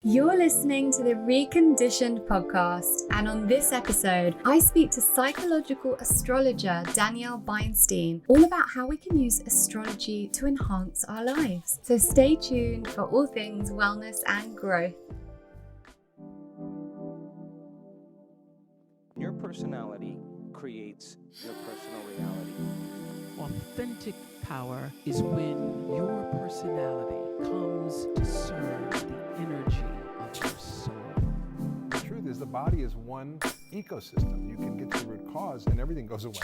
You're listening to the Reconditioned podcast, and on this episode, I speak to psychological astrologer Dani Beinstein all about how we can use astrology to enhance our lives. So stay tuned for all things wellness and growth. Your personality creates your personal reality. Authentic power is when your personality comes to serve the energy of your soul. The truth is the body is one ecosystem. You can get to the root cause and everything goes away.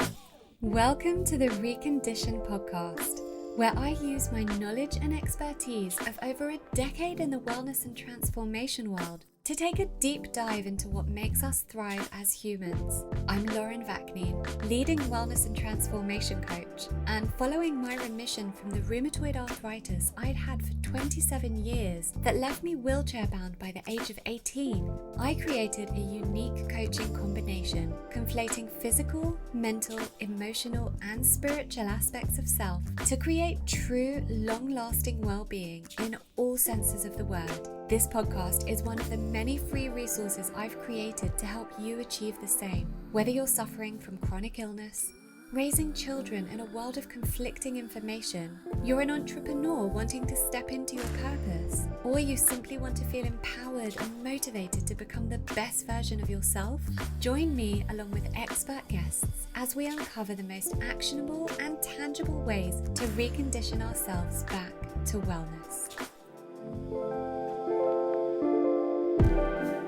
Welcome to the Reconditioned podcast, where I use my knowledge and expertise of over a decade in the wellness and transformation world to take a deep dive into what makes us thrive as humans. I'm Vaknine, leading wellness and transformation coach, and following my remission from the rheumatoid arthritis I'd had for 27 years that left me wheelchair bound by the age of 18, I created a unique coaching combination, conflating physical, mental, emotional, and spiritual aspects of self to create true, long-lasting well-being in all senses of the word. This podcast is one of the many free resources I've created to help you achieve the same. Whether you're suffering from chronic illness, raising children in a world of conflicting information, you're an entrepreneur wanting to step into your purpose, or you simply want to feel empowered and motivated to become the best version of yourself, join me along with expert guests as we uncover the most actionable and tangible ways to recondition ourselves back to wellness.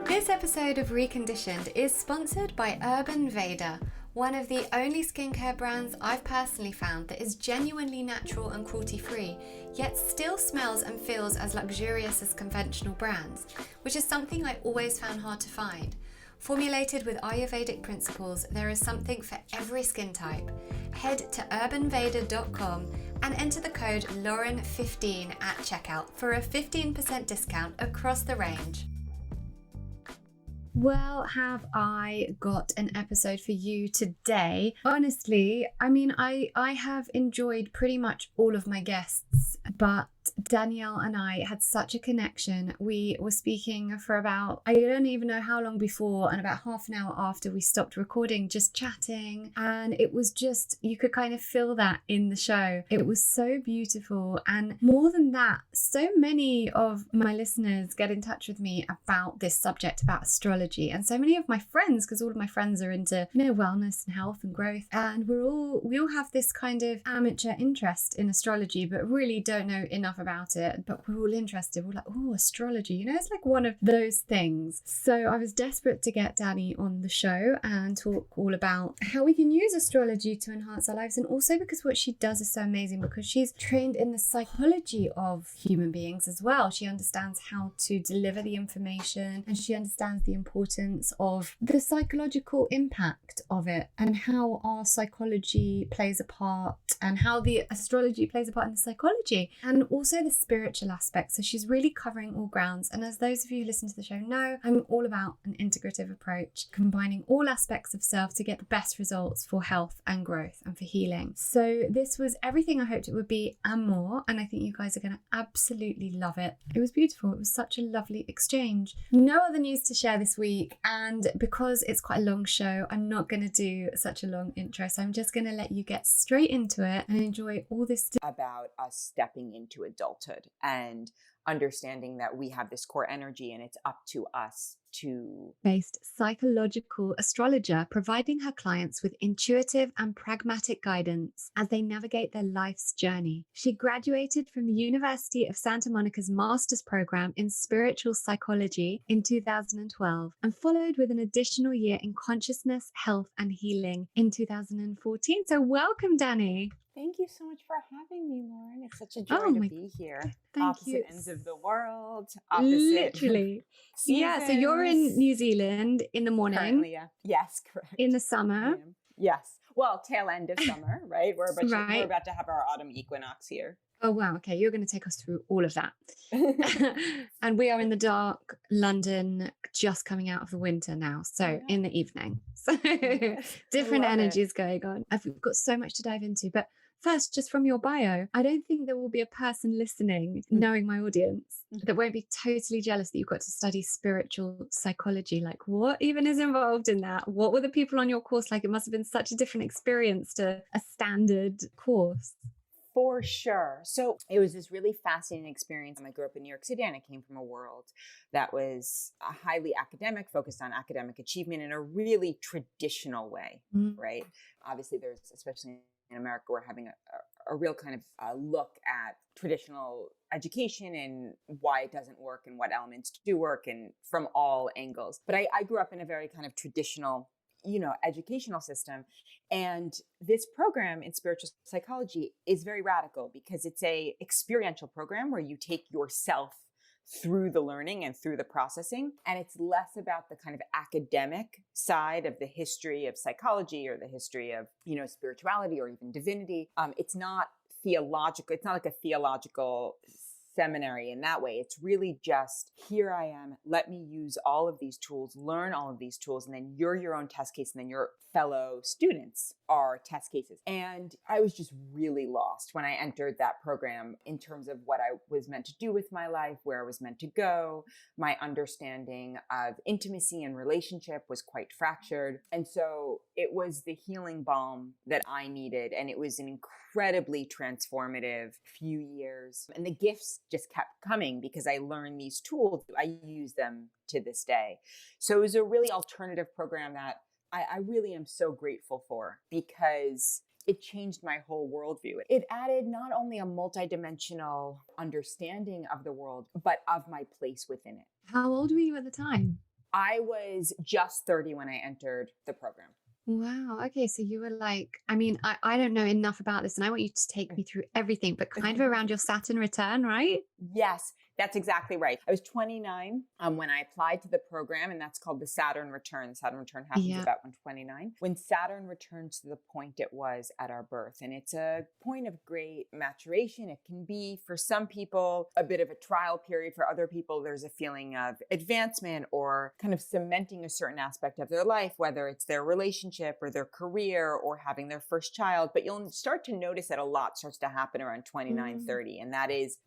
This episode of Reconditioned is sponsored by Urban Veda, one of the only skincare brands I've personally found that is genuinely natural and cruelty-free, yet still smells and feels as luxurious as conventional brands, which is something I always found hard to find. Formulated with Ayurvedic principles, there is something for every skin type. Head to urbanveda.com and enter the code Lauren15 at checkout for a 15% discount across the range. Well, have I got an episode for you today? Honestly, I have enjoyed pretty much all of my guests, but Danielle and I had such a connection. We were speaking for about, I don't even know how long before, and about half an hour after we stopped recording, just chatting. And it was just, you could kind of feel that in the show. It was so beautiful. And more than that, so many of my listeners get in touch with me about this subject, about astrology. And so many of my friends, because all of my friends are into, wellness and health and growth. And we all have this kind of amateur interest in astrology, but really don't know enough about it, but we're all interested. We're like, oh, astrology, it's like one of those things. So I was desperate to get Dani on the show and talk all about how we can use astrology to enhance our lives, and also because what she does is so amazing, because she's trained in the psychology of human beings as well. She understands how to deliver the information, and she understands the importance of the psychological impact of it, and how our psychology plays a part, and how the astrology plays a part in the psychology, and also the spiritual aspect. So she's really covering all grounds. And as those of you who listen to the show know, I'm all about an integrative approach, combining all aspects of self to get the best results for health and growth and for healing. So this was everything I hoped it would be and more. And I think you guys are going to absolutely love it. It was beautiful. It was such a lovely exchange. No other news to share this week. And because it's quite a long show, I'm not going to do such a long intro. So I'm just going to let you get straight into it and enjoy all this about us stepping into adulthood and understanding that we have this core energy and it's up to us to based psychological astrologer, providing her clients with intuitive and pragmatic guidance as they navigate their life's journey. She graduated from the University of Santa Monica's master's program in spiritual psychology in 2012 and followed with an additional year in consciousness, health and healing in 2014. So welcome, Dani. Thank you so much for having me, Lauren. It's such a joy to be here. Opposite ends of the world. Literally. Yeah, so you're in New Zealand in the morning. Currently, yeah. Yes, correct. In the summer. Yes. Well, tail end of summer, right? We're about to have our autumn equinox here. Oh, wow. Okay. You're going to take us through all of that. And we are in the dark London, just coming out of the winter now. So in the evening. So different energies going on. I've got so much to dive into, but first, just from your bio, I don't think there will be a person listening, knowing my audience, that won't be totally jealous that you've got to study spiritual psychology. Like, what even is involved in that? What were the people on your course like? It must have been such a different experience to a standard course. For sure. So it was this really fascinating experience. I grew up in New York City, and I came from a world that was highly academic, focused on academic achievement in a really traditional way, right? Obviously, there's, especially in America, we're having a real kind of look at traditional education and why it doesn't work and what elements do work, and from all angles. But I grew up in a very kind of traditional, educational system. And this program in spiritual psychology is very radical because it's a experiential program where you take yourself through the learning and through the processing. And it's less about the kind of academic side of the history of psychology or the history of, spirituality or even divinity. It's not theological. It's not like a theological seminary in that way. It's really just, here I am, let me use all of these tools, learn all of these tools, and then you're your own test case, and then your fellow students are test cases. And I was just really lost when I entered that program in terms of what I was meant to do with my life, where I was meant to go. My understanding of intimacy and relationship was quite fractured. And so it was the healing balm that I needed. And it was an incredibly transformative few years. And the gifts just kept coming because I learned these tools. I use them to this day. So it was a really alternative program that I really am so grateful for, because it changed my whole worldview. It added not only a multidimensional understanding of the world, but of my place within it. How old were you at the time? I was just 30 when I entered the program. Wow. Okay. So you were like, I don't know enough about this, and I want you to take me through everything, but kind of around your Saturn return, right? Yes, that's exactly right. I was 29 when I applied to the program, and that's called the Saturn Return. The Saturn Return happens about when 29. When Saturn returns to the point it was at our birth. And it's a point of great maturation. It can be, for some people, a bit of a trial period. For other people, there's a feeling of advancement or kind of cementing a certain aspect of their life, whether it's their relationship or their career or having their first child. But you'll start to notice that a lot starts to happen around 29, 30. And that is,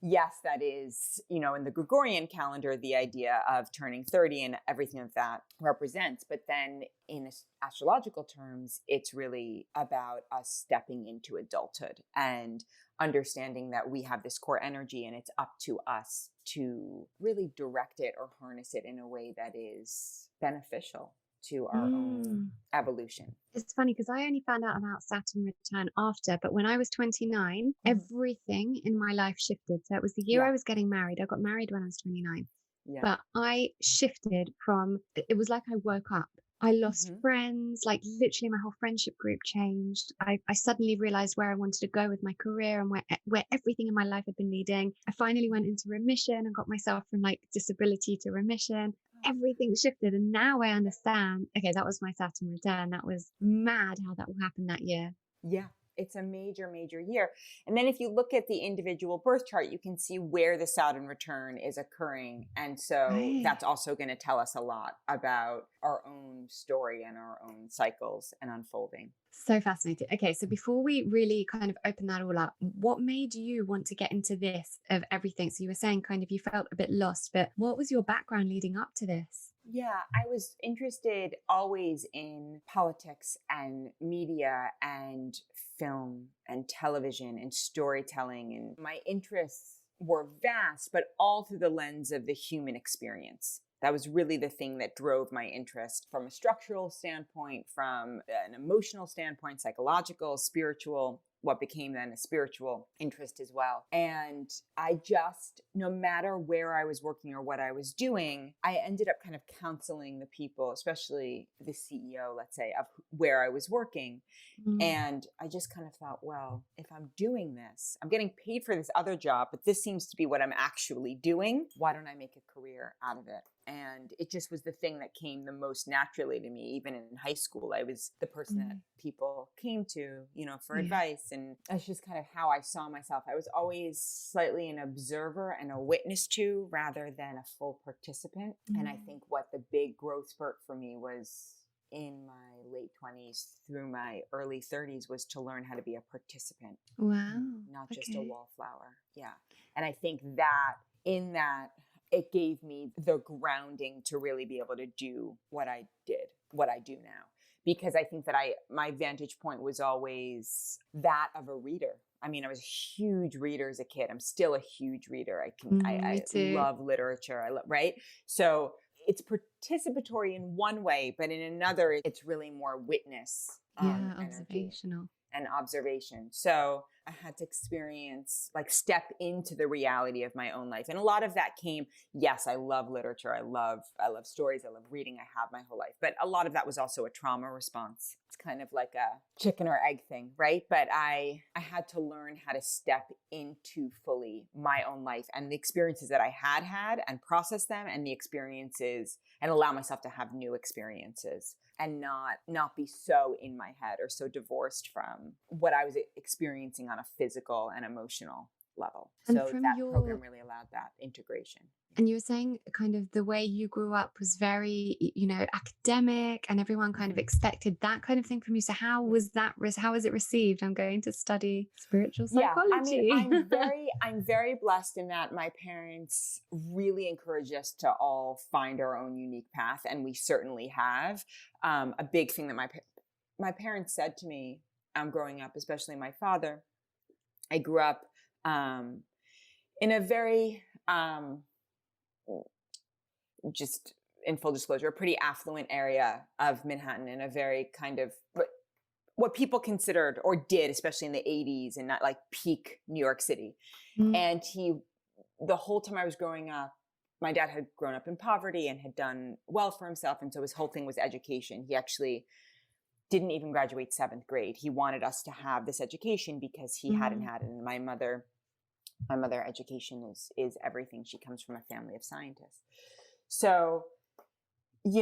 in the Gregorian calendar, the idea of turning 30 and everything that represents. But then in astrological terms, it's really about us stepping into adulthood and understanding that we have this core energy, and it's up to us to really direct it or harness it in a way that is beneficial to our own evolution. It's funny because I only found out about Saturn return after, but when I was 29, everything in my life shifted. So it was the year I was getting married. I got married when I was 29. Yeah. But I shifted from, it was like I woke up. I lost friends, like literally my whole friendship group changed. I suddenly realized where I wanted to go with my career and where everything in my life had been leading. I finally went into remission and got myself from like disability to remission. Everything shifted, and now I understand. Okay, that was my Saturn return. That was mad how that will happen that year. Yeah, it's a major, major year. And then if you look at the individual birth chart, you can see where the Saturn return is occurring. And so that's also going to tell us a lot about our own story and our own cycles and unfolding. So fascinating. Okay, so before we really kind of open that all up, what made you want to get into this of everything? So you were saying kind of you felt a bit lost, but what was your background leading up to this? Yeah, I was interested always in politics and media and film and television and storytelling. And my interests were vast, but all through the lens of the human experience. That was really the thing that drove my interest from a structural standpoint, from an emotional standpoint, psychological, spiritual, what became then a spiritual interest as well. And I just, no matter where I was working or what I was doing, I ended up kind of counseling the people, especially the CEO, let's say, of where I was working. And I just kind of thought, well, if I'm doing this, I'm getting paid for this other job, but this seems to be what I'm actually doing. Why don't I make a career out of it? And it just was the thing that came the most naturally to me. Even in high school, I was the person that people came to, for advice. And that's just kind of how I saw myself. I was always slightly an observer and a witness to, rather than a full participant. And I think what the big growth spurt for me was in my late 20s through my early 30s was to learn how to be a participant. Wow. Not just a wallflower. Yeah. And I think that in that, it gave me the grounding to really be able to do what I do now. Because I think that my vantage point was always that of a reader. I mean, I was a huge reader as a kid. I'm still a huge reader. I love literature. Right? So it's participatory in one way, but in another, it's really more witness. Observational. And observation. So I had to step into the reality of my own life. And a lot of that came, yes, I love literature. I love stories. I love reading. I have my whole life. But a lot of that was also a trauma response. It's kind of like a chicken or egg thing, right? But I had to learn how to step into fully my own life and the experiences that I had and process them, and the experiences, and allow myself to have new experiences, and not be so in my head or so divorced from what I was experiencing on a physical and emotional level. And so from that program really allowed that integration. And you were saying kind of the way you grew up was very, academic, and everyone kind of expected that kind of thing from you. So how was it received? I'm going to study spiritual psychology. Yeah, I mean, I'm very blessed in that my parents really encouraged us to all find our own unique path. And we certainly have. A big thing that my parents said to me growing up, especially my father, I grew up in a very, just in full disclosure, a pretty affluent area of Manhattan, in a very kind of what people considered or did, especially in the 80s, and not like peak New York City. Mm-hmm. And the whole time I was growing up, my dad had grown up in poverty and had done well for himself. And so his whole thing was education. He actually didn't even graduate 7th grade. He wanted us to have this education because he hadn't had it. And my mother education is everything. She comes from a family of scientists. So, he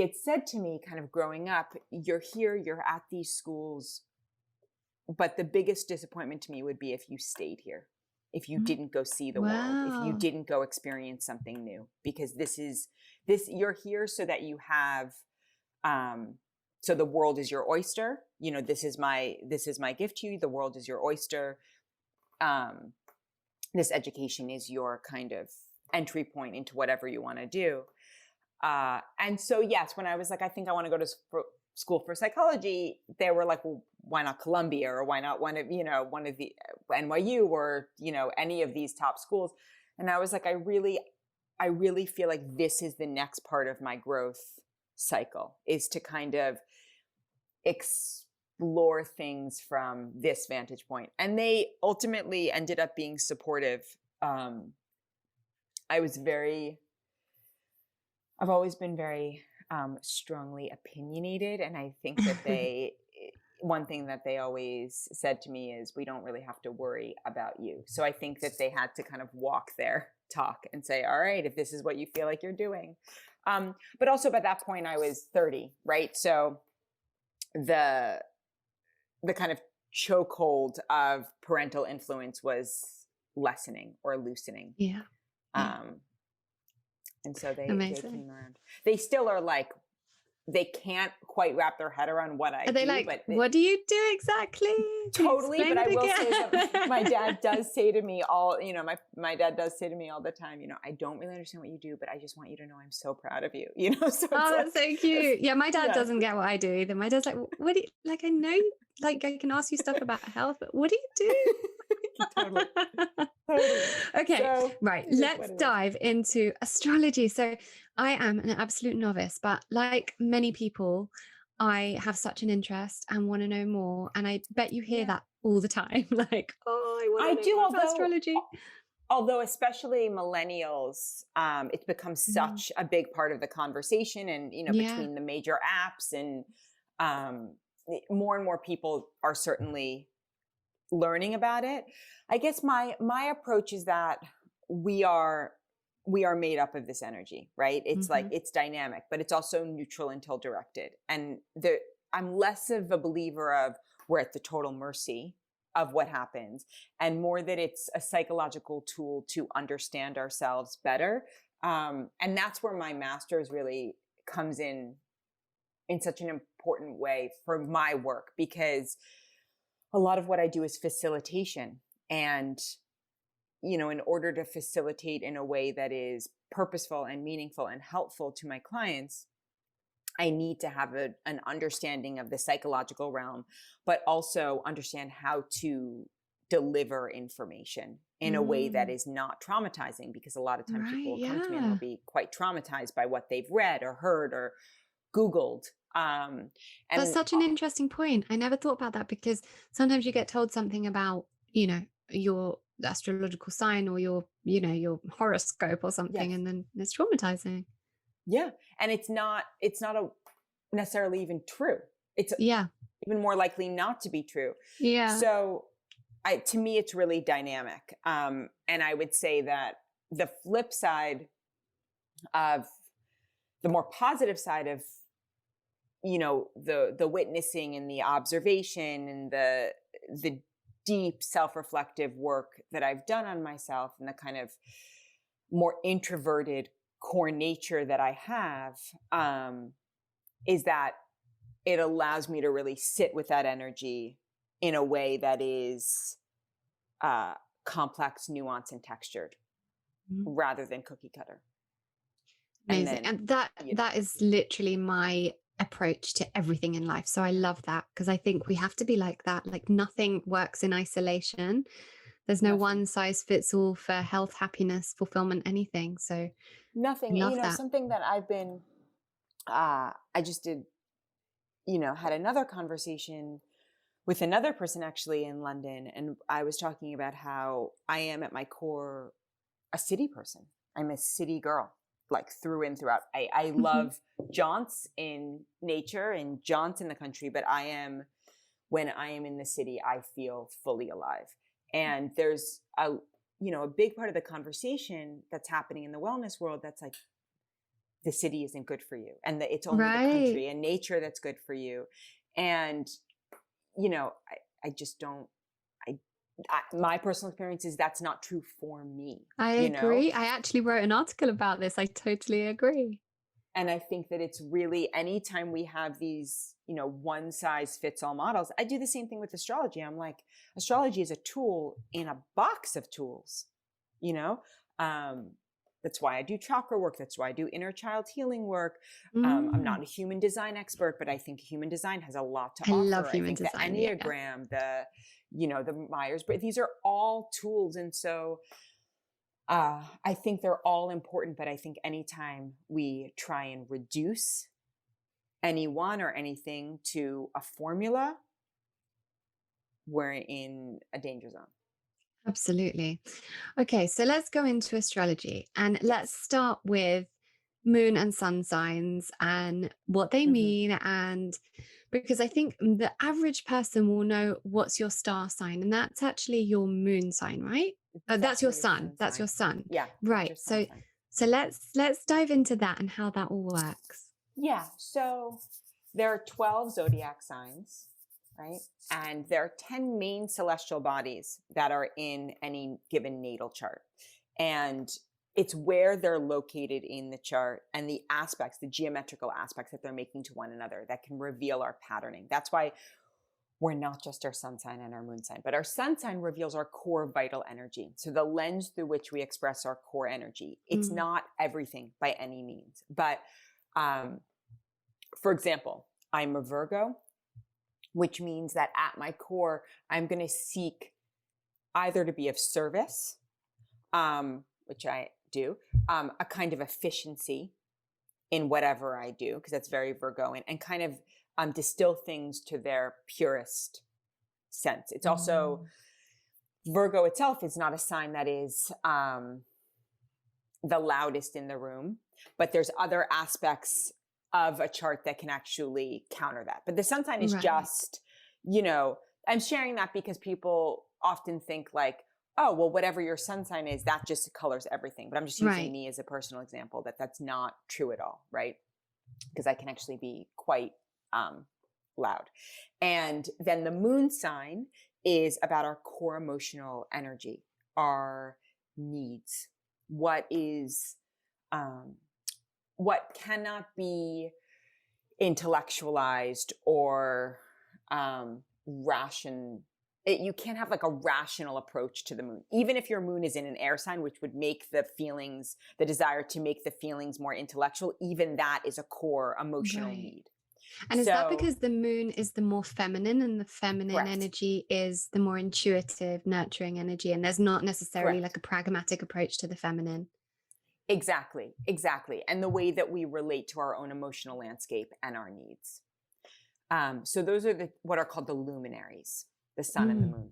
had said to me kind of growing up, you're here, you're at these schools, but the biggest disappointment to me would be if you stayed here, if you didn't go see the world, if you didn't go experience something new, because you're here so that you have, so the world is your oyster. This is my gift to you. The world is your oyster. This education is your kind of entry point into whatever you want to do. And so, yes, when I was like, I think I want to go to school for psychology, they were like, well, why not Columbia, or why not one of the NYU, or, any of these top schools? And I was like, I really feel like this is the next part of my growth cycle, is to kind of explore things from this vantage point. And they ultimately ended up being supportive. I've always been very strongly opinionated. And I think that one thing that they always said to me is, we don't really have to worry about you. So I think that they had to kind of walk their talk and say, all right, if this is what you feel like you're doing. But also by that point I was 30, right? So the kind of chokehold of parental influence was lessening or loosening. Yeah. And so they came around. They still are like, they can't quite wrap their head around what I do. Are they like, what do you do exactly? Totally. But I will say that my dad does say to me my dad does say to me all the time, I don't really understand what you do, but I just want you to know I'm so proud of you. So that's so cute. Yeah, my dad doesn't get what I do either. My dad's like, what do you, like, I know, like, I can ask you stuff about health, but what do you do? Totally. Okay, so, right. Let's dive into astrology. So I am an absolute novice, but like many people, I have such an interest and want to know more. And I bet you hear that all the time. Like, I want to know more about astrology. Although especially millennials, it's become such a big part of the conversation, and between the major apps and more and more people are certainly learning about it. I guess my approach is that we are made up of this energy, right? It's like, it's dynamic, but it's also neutral until directed. And I'm less of a believer of we're at the total mercy of what happens, and more that it's a psychological tool to understand ourselves better. And that's where my master's really comes in in such an important way for my work, because a lot of what I do is facilitation. And, you know, in order to facilitate in a way that is purposeful and meaningful and helpful to my clients, I need to have an understanding of the psychological realm, but also understand how to deliver information in a way that is not traumatizing, because a lot of times people will come to me and they'll be quite traumatized by what they've read or heard or Googled. And That's such an interesting point. I never thought about that, because sometimes you get told something about, you know, your astrological sign or your, you know, your horoscope or something, Yes. and then it's traumatizing. Yeah. And it's not necessarily even true. It's even more likely not to be true. Yeah. So to me, it's really dynamic. And I would say that the flip side of the more positive side of, you know, the witnessing and the observation and the deep self-reflective work that I've done on myself, and the kind of more introverted core nature that I have, is that it allows me to really sit with that energy in a way that is complex, nuanced, and textured, rather than cookie cutter. Amazing. And that is literally my approach to everything in life. So I love that, because I think we have to be like that. Like, nothing works in isolation. There's no one size fits all for health, happiness, fulfillment, anything. So nothing. I love you know, that. something that I've been, I just did, you know, had another conversation with another person actually in London. And I was talking about how I am at my core a city person. I'm a city girl, like through and throughout. I love jaunts in nature and jaunts in the country, but when I am in the city, I feel fully alive. And there's a big part of the conversation that's happening in the wellness world that's like, the city isn't good for you, and that it's only the country and nature that's good for you. And, you know, I just don't, my personal experience is that's not true for me. I agree. I actually wrote an article about this. I totally agree. And I think that it's really, anytime we have these, you know, one size fits all models, I do the same thing with astrology. I'm like, astrology is a tool in a box of tools, you know? That's why I do chakra work. That's why I do inner child healing work. I'm not a human design expert, but I think human design has a lot to offer. I love human design. The Enneagram, the Myers, but these are all tools. And so I think they're all important, but I think anytime we try and reduce anyone or anything to a formula, we're in a danger zone. Absolutely. Okay, so let's go into astrology, and let's start with moon and sun signs and what they mean. And because I think the average person will know what's your star sign, and that's actually your moon sign, right? That's your sun. That's your sun. Yeah. Right. So let's dive into that and how that all works. Yeah. So there are 12 zodiac signs, right? And there are 10 main celestial bodies that are in any given natal chart. And it's where they're located in the chart and the aspects, the geometrical aspects that they're making to one another that can reveal our patterning. That's why we're not just our sun sign and our moon sign, but our sun sign reveals our core vital energy. So the lens through which we express our core energy. It's not everything by any means. But for example, I'm a Virgo, which means that at my core, I'm going to seek either to be of service, which I do, a kind of efficiency in whatever I do, because that's very Virgoan, and kind of distill things to their purest sense. It's also, Virgo itself is not a sign that is the loudest in the room, but there's other aspects of a chart that can actually counter that. But the sun sign is just, you know, I'm sharing that because people often think like, oh, well, whatever your sun sign is, that just colors everything. But I'm just using me as a personal example that that's not true at all, right? Because I can actually be quite loud. And then the moon sign is about our core emotional energy, our needs, what is, what cannot be intellectualized or you can't have like a rational approach to the moon, even if your moon is in an air sign, which would make the desire to make the feelings more intellectual. Even that is a core emotional need. And is that because the moon is the more feminine, and the feminine Correct. energy is the more intuitive, nurturing energy, and there's not necessarily Correct. like a pragmatic approach to the feminine? Exactly. And the way that we relate to our own emotional landscape and our needs. So those are what are called the luminaries, the sun and the moon.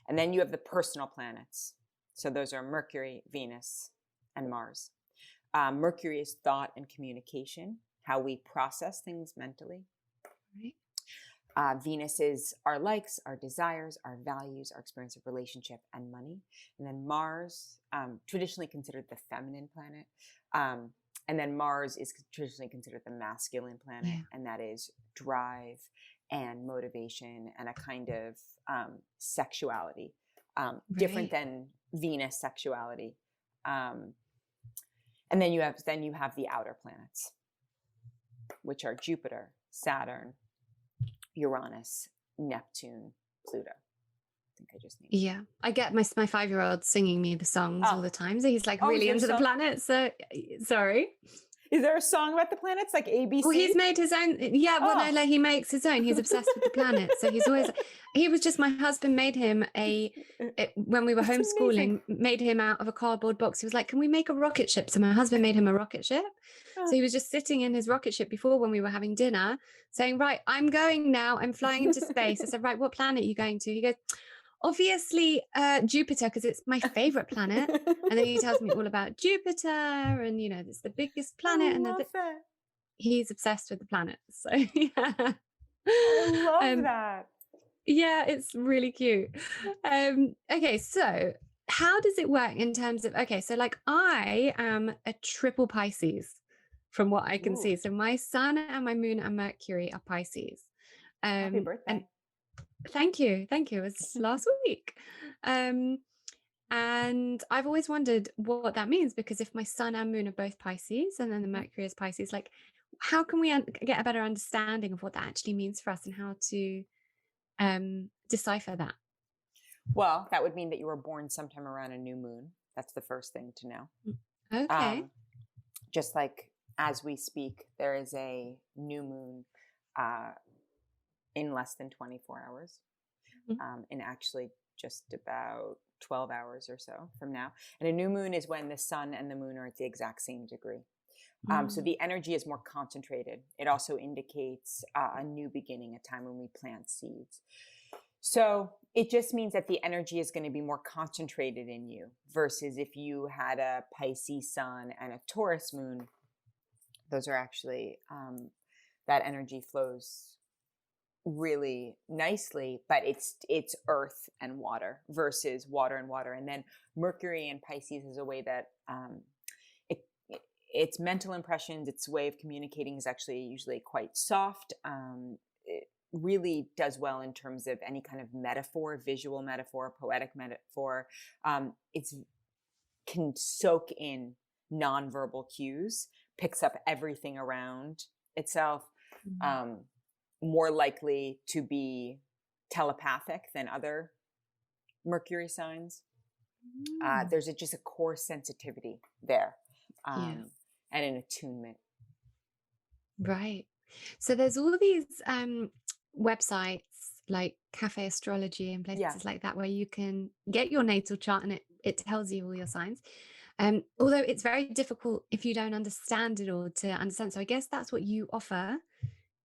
And then you have the personal planets. So those are Mercury, Venus, and Mars. Mercury is thought and communication, how we process things mentally. Right. Venus is our likes, our desires, our values, our experience of relationship and money. And then Mars, traditionally considered the feminine planet. And then Mars is traditionally considered the masculine planet. And that is drive and motivation and a kind of sexuality, different than Venus sexuality. And then you have the outer planets, which are Jupiter, Saturn, Uranus, Neptune, Pluto. I think I just named it. Yeah, I get my 5-year-old singing me the songs all the time, so he's like really into the planets. So sorry. Is there a song about the planets, like ABC? Well, he's made his own. Yeah, well, no, like he makes his own. He's obsessed with the planets. So he's always. He was just. My husband made him when we were homeschooling, made him out of a cardboard box. He was like, "Can we make a rocket ship?" So my husband made him a rocket ship. So he was just sitting in his rocket ship before when we were having dinner, saying, "Right, I'm going now. I'm flying into space." I said, "Right, what planet are you going to?" He goes, "Obviously Jupiter, because it's my favorite planet." And then he tells me all about Jupiter, and it's the biggest planet. He's obsessed with the planets. So yeah, I love that. Yeah, it's really cute. Okay, so how does it work in terms of, so like I am a triple Pisces from what I can see. So my sun and my moon and Mercury are Pisces. Happy birthday. And thank you. It was last week. And I've always wondered what that means, because if my sun and moon are both Pisces and then the Mercury is Pisces, like how can we get a better understanding of what that actually means for us and how to decipher that? Well, that would mean that you were born sometime around a new moon. That's the first thing to know. Okay. Just like as we speak, there is a new moon in less than 24 hours. And actually just about 12 hours or so from now. And a new moon is when the sun and the moon are at the exact same degree. So the energy is more concentrated. It also indicates a new beginning, a time when we plant seeds. So it just means that the energy is going to be more concentrated in you versus if you had a Pisces sun and a Taurus moon. Those are actually, that energy flows really nicely, but it's earth and water versus water and water. And then Mercury and Pisces is a way that its mental impressions, its way of communicating is actually usually quite soft. It really does well in terms of any kind of metaphor, visual metaphor, poetic metaphor. It can soak in nonverbal cues, picks up everything around itself, more likely to be telepathic than other Mercury signs. There's just a core sensitivity there. And an attunement. Right. So there's all of these websites like Cafe Astrology and places like that where you can get your natal chart and it tells you all your signs. Although it's very difficult if you don't understand it all to understand. So I guess that's what you offer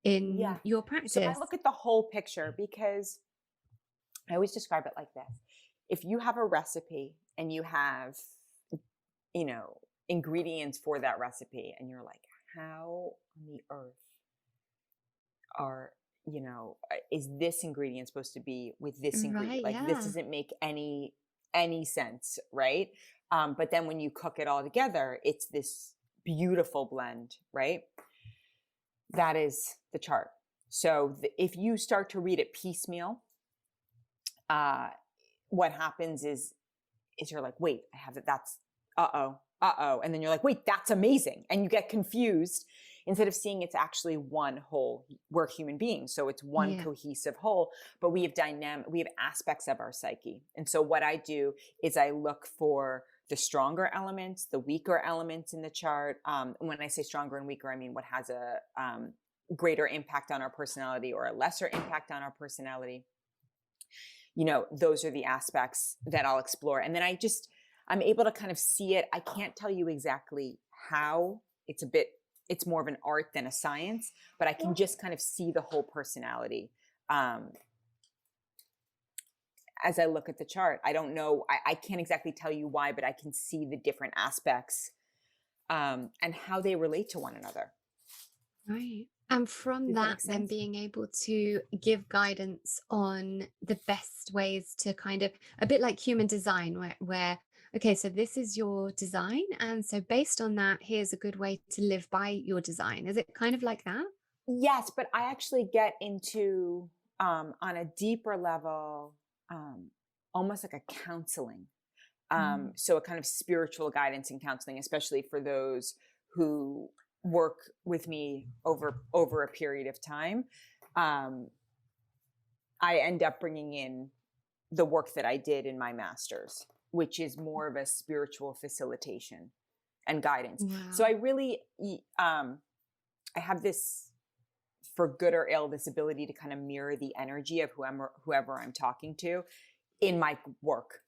in your practice. So I look at the whole picture because I always describe it like this. If you have a recipe and you have, ingredients for that recipe and you're like, how on the earth is this ingredient supposed to be with this ingredient? This doesn't make any sense, right? But then when you cook it all together, it's this beautiful blend, right? That is the chart. So if you start to read it piecemeal, what happens is you're like, wait, I have it. That's, uh-oh. And then you're like, wait, that's amazing. And you get confused instead of seeing it's actually one whole, we're human beings. So it's one cohesive whole, but we have aspects of our psyche. And so what I do is I look for the stronger elements, the weaker elements in the chart. When I say stronger and weaker, I mean what has a greater impact on our personality or a lesser impact on our personality. You know, those are the aspects that I'll explore. And then I'm able to kind of see it. I can't tell you exactly how. It's more of an art than a science, but I can just kind of see the whole personality. As I look at the chart, I don't know, I can't exactly tell you why, but I can see the different aspects and how they relate to one another. Right. And from that, then being able to give guidance on the best ways to kind of, a bit like human design, where okay, so this is your design. And so based on that, here's a good way to live by your design. Is it kind of like that? Yes, but I actually get into, on a deeper level, almost like a counseling. So a kind of spiritual guidance and counseling, especially for those who work with me over a period of time. I end up bringing in the work that I did in my master's, which is more of a spiritual facilitation and guidance. Wow. So I really, I have this, for good or ill, this ability to kind of mirror the energy of whoever I'm talking to in my work.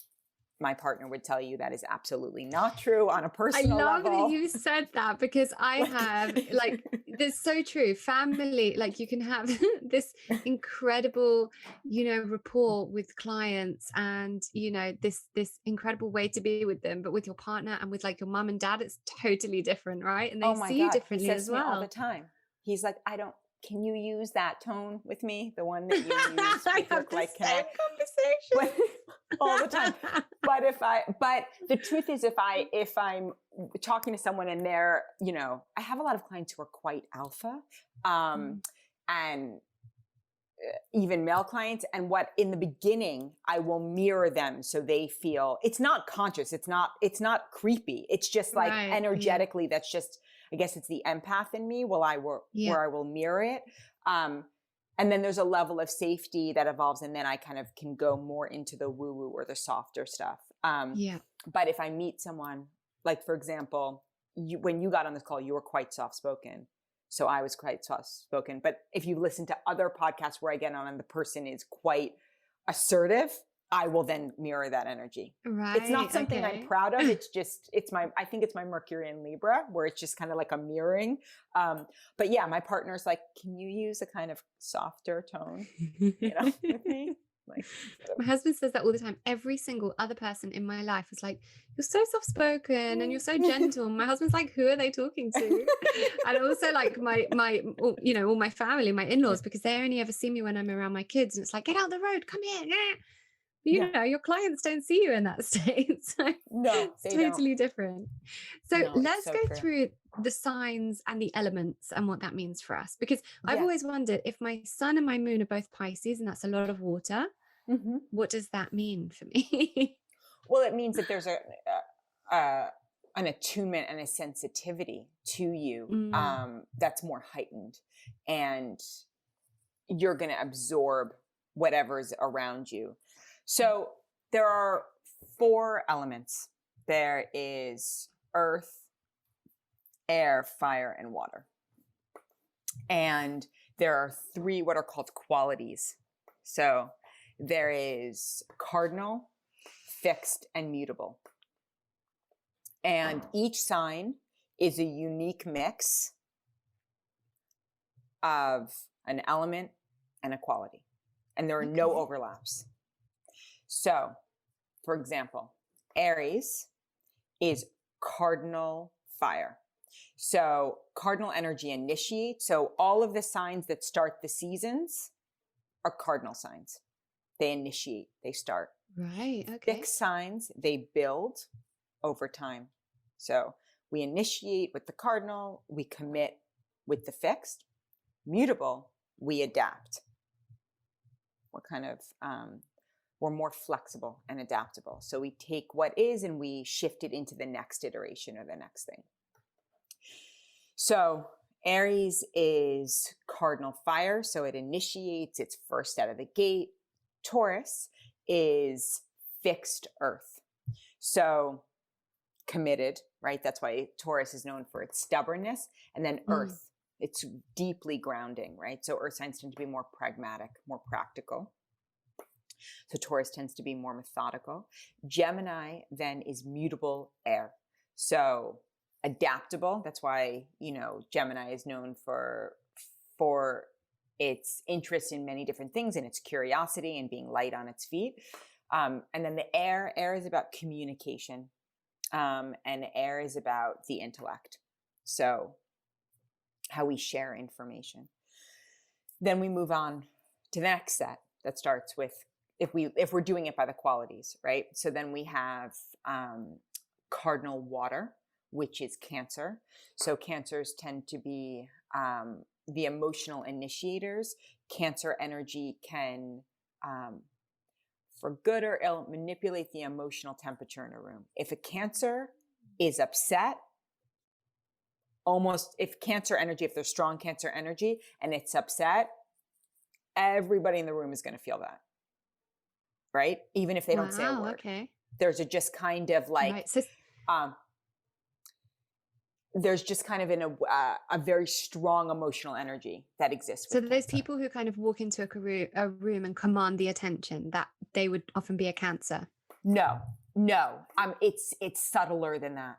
My partner would tell you that is absolutely not true on a personal level. I love that you said that, because I have, like, that's so true. Family, like, you can have this incredible, you know, rapport with clients, and, you know, this incredible way to be with them, but with your partner and with like your mom and dad, it's totally different, right? And they see you differently as well. All the time. He's like, can you use that tone with me? The one that you use. I have the same conversation all the time. But the truth is, if I'm talking to someone and they're, you know, I have a lot of clients who are quite alpha, and even male clients. And what in the beginning, I will mirror them so they feel it's not conscious. It's not creepy. It's just like energetically, that's just, I guess it's the empath in me where I will mirror it. And then there's a level of safety that evolves, and then I kind of can go more into the woo-woo or the softer stuff. But if I meet someone, like, for example, when you got on this call, you were quite soft-spoken. So I was quite soft-spoken. But if you listen to other podcasts where I get on and the person is quite assertive, I will then mirror that energy. Right. It's not something I'm proud of. It's just, I think it's my Mercury in Libra, where it's just kind of like a mirroring. But yeah, my partner's like, can you use a kind of softer tone, you know, with me? Like, my husband says that all the time. Every single other person in my life is like, you're so soft-spoken and you're so gentle. My husband's like, who are they talking to? And also, like, my you know, all my family, my in-laws, because they only ever see me when I'm around my kids, and it's like, get out the road, come here. You know, your clients don't see you in that state. So no, it's totally different. So let's go true. through the signs and the elements and what that means for us. Because I've always wondered, if my sun and my moon are both Pisces, and that's a lot of water, what does that mean for me? Well, it means that there's an attunement and a sensitivity to you that's more heightened, and you're going to absorb whatever's around you. So there are 4 elements. There is earth, air, fire, and water. And there are 3 what are called qualities. So there is cardinal, fixed, and mutable. And each sign is a unique mix of an element and a quality. And there are no overlaps. So, for example, Aries is cardinal fire. So cardinal energy initiates. So all of the signs that start the seasons are cardinal signs. They initiate, they start. Right, okay. Fixed signs, they build over time. So we initiate with the cardinal, we commit with the fixed. Mutable, we adapt. We're kind of, we're more flexible and adaptable. So we take what is and we shift it into the next iteration or the next thing. So Aries is cardinal fire, so it initiates, it's first out of the gate. Taurus is fixed earth, so committed, right? That's why Taurus is known for its stubbornness. And then earth, it's deeply grounding, right? So earth signs tend to be more pragmatic, more practical. So Taurus tends to be more methodical. Gemini then is mutable air. So adaptable. That's why, Gemini is known for its interest in many different things and its curiosity and being light on its feet. And then the air is about communication. And air is about the intellect. So how we share information. Then we move on to the next set that starts with, if we're doing it by the qualities, right? So then we have cardinal water, which is Cancer. So Cancers tend to be the emotional initiators. Cancer energy can, for good or ill, manipulate the emotional temperature in a room. If a Cancer is upset, if there's strong Cancer energy and it's upset, everybody in the room is going to feel that, right? Even if they don't say a word. Okay. There's just kind of like, right. So, there's just kind of a very strong emotional energy that exists. So with those Cancer. people who kind of walk into a room and command the attention, that they would often be a Cancer. No. It's subtler than that.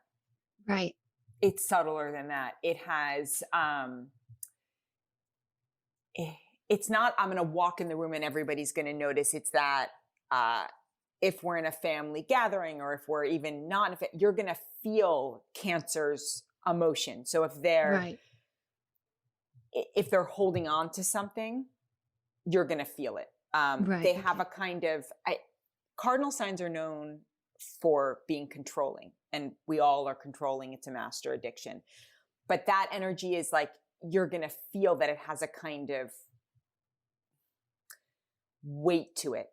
Right. It's subtler than that. It has, it's not, I'm going to walk in the room and everybody's going to notice. It's that, if we're in a family gathering or if we're even not, you're going to feel Cancer's emotion. So if they're holding on to something, you're going to feel it. They have a kind of, cardinal signs are known for being controlling, and we all are controlling. It's a master addiction. But that energy is like, you're going to feel that it has a kind of weight to it.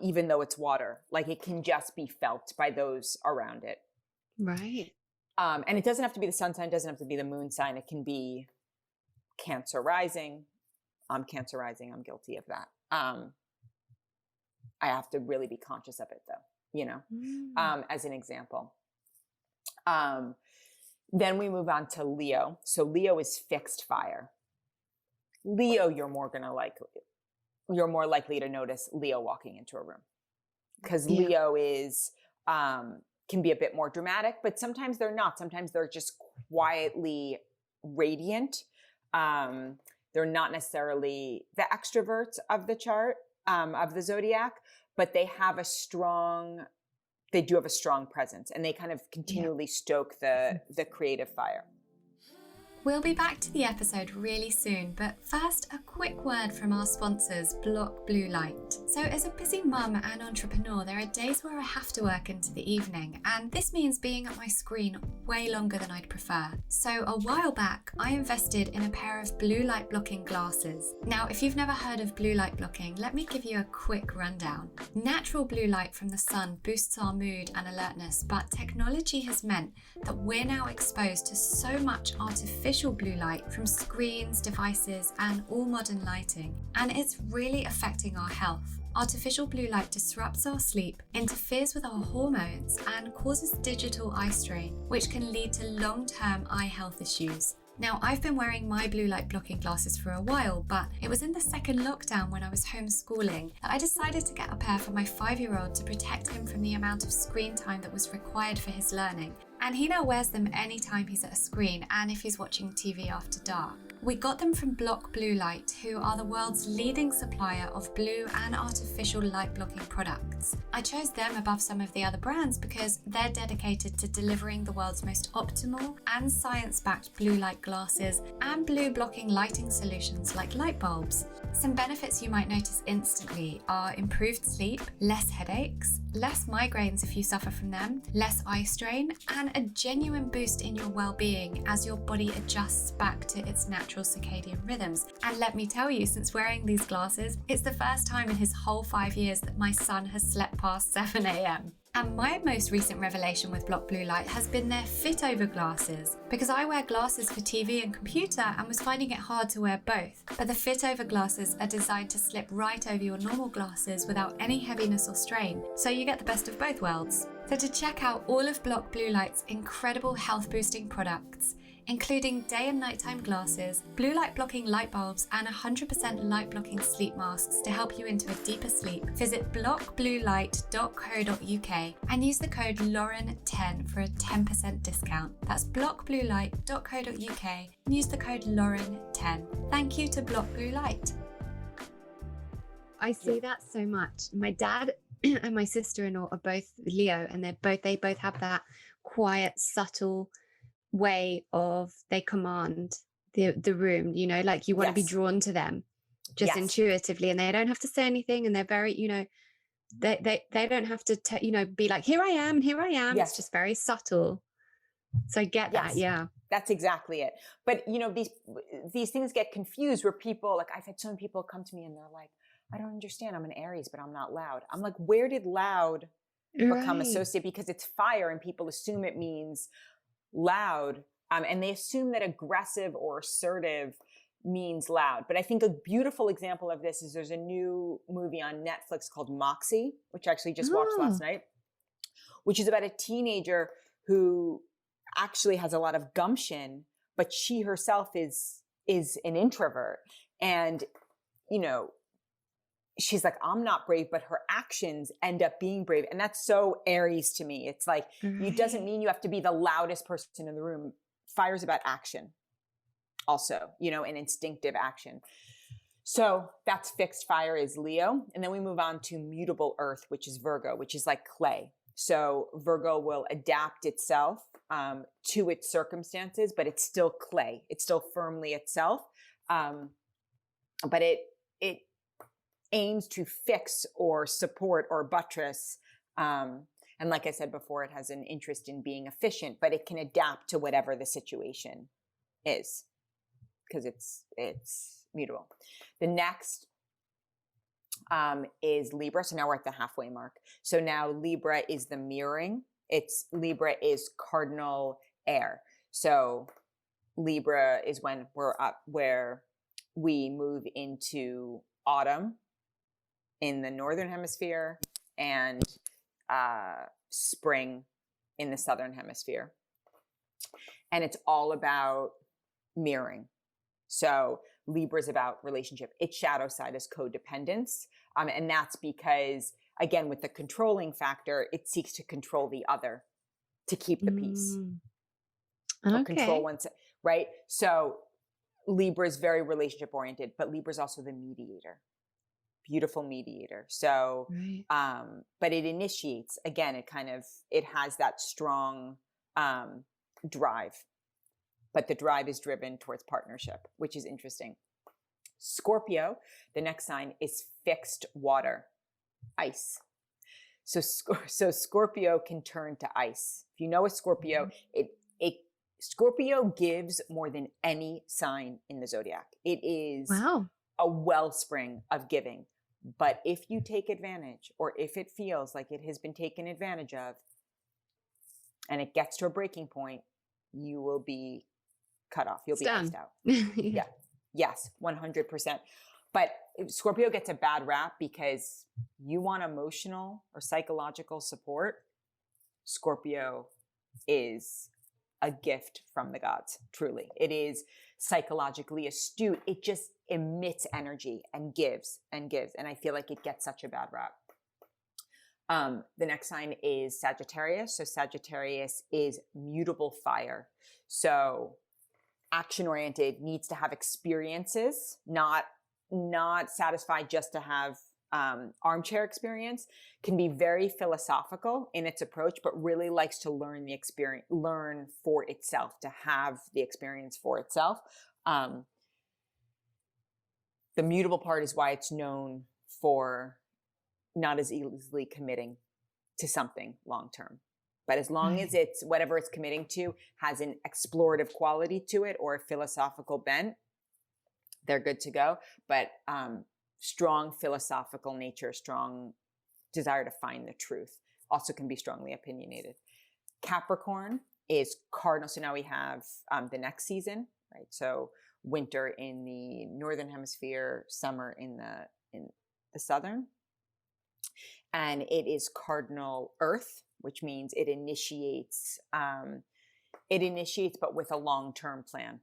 Even though it's water, like it can just be felt by those around it. Right. And it doesn't have to be the sun sign, doesn't have to be the moon sign. It can be Cancer rising. I'm Cancer rising. I'm guilty of that. I have to really be conscious of it though, as an example. Then we move on to Leo. So Leo is fixed fire. Leo, you're more likely to notice Leo walking into a room, because Leo is, can be a bit more dramatic, but sometimes they're not. Sometimes they're just quietly radiant. They're not necessarily the extroverts of the chart, of the zodiac, but they do have a strong presence, and they kind of continually stoke the creative fire. We'll be back to the episode really soon, but first, a quick word from our sponsors, Block Blue Light. So as a busy mum and entrepreneur, there are days where I have to work into the evening, and this means being at my screen way longer than I'd prefer. So a while back, I invested in a pair of blue light blocking glasses. Now, if you've never heard of blue light blocking, let me give you a quick rundown. Natural blue light from the sun boosts our mood and alertness, but technology has meant that we're now exposed to so much artificial blue light from screens, devices, and all modern lighting, and it's really affecting our health. Artificial blue light disrupts our sleep, interferes with our hormones, and causes digital eye strain, which can lead to long-term eye health issues. Now, I've been wearing my blue light blocking glasses for a while, but it was in the second lockdown when I was homeschooling that I decided to get a pair for my 5-year-old to protect him from the amount of screen time that was required for his learning. And he now wears them anytime he's at a screen and if he's watching TV after dark. We got them from Block Blue Light, who are the world's leading supplier of blue and artificial light blocking products. I chose them above some of the other brands because they're dedicated to delivering the world's most optimal and science-backed blue light glasses and blue blocking lighting solutions like light bulbs. Some benefits you might notice instantly are improved sleep, less headaches, less migraines if you suffer from them, less eye strain, and a genuine boost in your well-being as your body adjusts back to its natural circadian rhythms. And let me tell you, since wearing these glasses, it's the first time in his whole 5 years that my son has slept past 7 a.m. And my most recent revelation with Block Blue Light has been their fit over glasses, because I wear glasses for TV and computer and was finding it hard to wear both. But the fit over glasses are designed to slip right over your normal glasses without any heaviness or strain, so you get the best of both worlds. So to check out all of Block Blue Light's incredible health boosting products, including day and nighttime glasses, blue light blocking light bulbs, and 100% light blocking sleep masks to help you into a deeper sleep, visit blockbluelight.co.uk and use the code Lauren10 for a 10% discount. That's blockbluelight.co.uk and use the code Lauren10. Thank you to Block Blue Light. I see that so much. My dad and my sister-in-law are both Leo, and they both have that quiet, subtle way of they command the room, you know, like you want to be drawn to them just intuitively, and they don't have to say anything, and they're very, you know, they don't have to be like, here I am and here I am. It's just very subtle. So I get that. Yeah, that's exactly it. But you know, these things get confused where people, like, I've had some people come to me and they're like, I don't understand, I'm an Aries but I'm not loud. I'm like, where did loud become associated? Because it's fire and people assume it means loud, and they assume that aggressive or assertive means loud. But I think a beautiful example of this is there's a new movie on Netflix called Moxie, which I actually just watched last night, which is about a teenager who actually has a lot of gumption, but she herself is an introvert. And, you know, she's like, I'm not brave, but her actions end up being brave. And that's so Aries to me. It's like, it doesn't mean you have to be the loudest person in the room. Fire's about action also, you know, and instinctive action. So that's fixed fire is Leo. And then we move on to mutable earth, which is Virgo, which is like clay. So Virgo will adapt itself to its circumstances, but it's still clay. It's still firmly itself. But it aims to fix or support or buttress. And like I said before, it has an interest in being efficient, but it can adapt to whatever the situation is because it's mutable. The next is Libra. So now we're at the halfway mark. So now Libra is the mirroring. Libra is cardinal air. So Libra is when we're up where we move into autumn in the northern hemisphere and spring in the southern hemisphere. And it's all about mirroring. So Libra is about relationship. Its shadow side is codependence. And that's because, again, with the controlling factor, it seeks to control the other to keep the peace. Or control one side, right? So Libra is very relationship oriented, but Libra is also the mediator. Beautiful mediator. So, but it initiates, again, it has that strong drive, but the drive is driven towards partnership, which is interesting. Scorpio, the next sign is fixed water, ice. So Scorpio can turn to ice. If you know a Scorpio, Scorpio gives more than any sign in the zodiac. It is a wellspring of giving. But if you take advantage, or if it feels like it has been taken advantage of, and it gets to a breaking point, you will be cut off. You'll be iced out. Yeah. Yes, 100%. But Scorpio gets a bad rap because you want emotional or psychological support. Scorpio is a gift from the gods, truly. It is psychologically astute. It just emits energy and gives and gives. And I feel like it gets such a bad rap. The next sign is Sagittarius. So Sagittarius is mutable fire. So action-oriented, needs to have experiences, not satisfied just to have armchair experience, can be very philosophical in its approach, but really likes to learn for itself, to have the experience for itself. The mutable part is why it's known for not as easily committing to something long-term. But as long as it's whatever it's committing to has an explorative quality to it or a philosophical bent, they're good to go. But strong philosophical nature, strong desire to find the truth also can be strongly opinionated. Capricorn is cardinal. So now we have the next season, right? So winter in the northern hemisphere, summer in the southern. And it is cardinal Earth, which means it initiates, but with a long-term plan,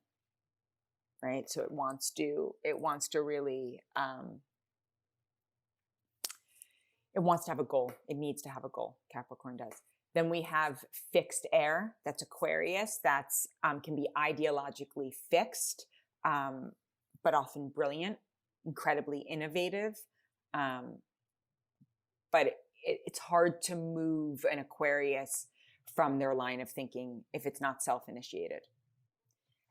right? So it wants to really, it wants to have a goal. It needs to have a goal. Capricorn does. Then we have fixed air. That's Aquarius. That's can be ideologically fixed, but often brilliant, incredibly innovative. But it's hard to move an Aquarius from their line of thinking if it's not self-initiated.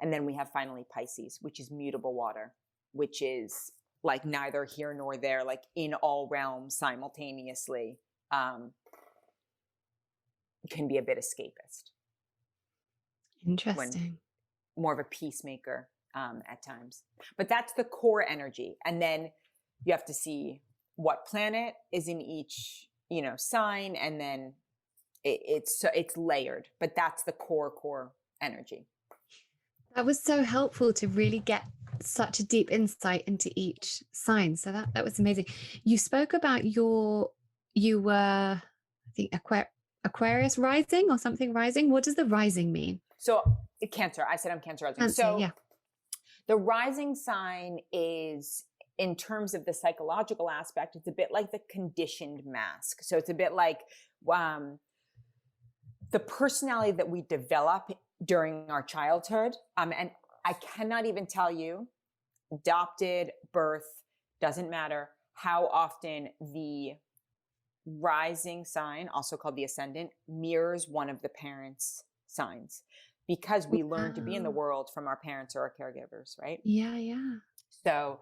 And then we have finally Pisces, which is mutable water, which is like neither here nor there, like in all realms simultaneously, can be a bit escapist. Interesting. More of a peacemaker at times. But that's the core energy. And then you have to see what planet is in each, sign, and then it's layered. But that's the core energy. That was so helpful to really get such a deep insight into each sign. So that was amazing. You spoke about you were, I think, Aquarius rising or something rising. What does the rising mean? So Cancer. I said I'm Cancer rising. Cancer, so yeah. The rising sign is, in terms of the psychological aspect, it's a bit like the conditioned mask. So it's a bit like the personality that we develop during our childhood. And I cannot even tell you, adopted, birth, doesn't matter, how often the rising sign, also called the ascendant, mirrors one of the parents' signs, because we learn to be in the world from our parents or our caregivers, right? Yeah. So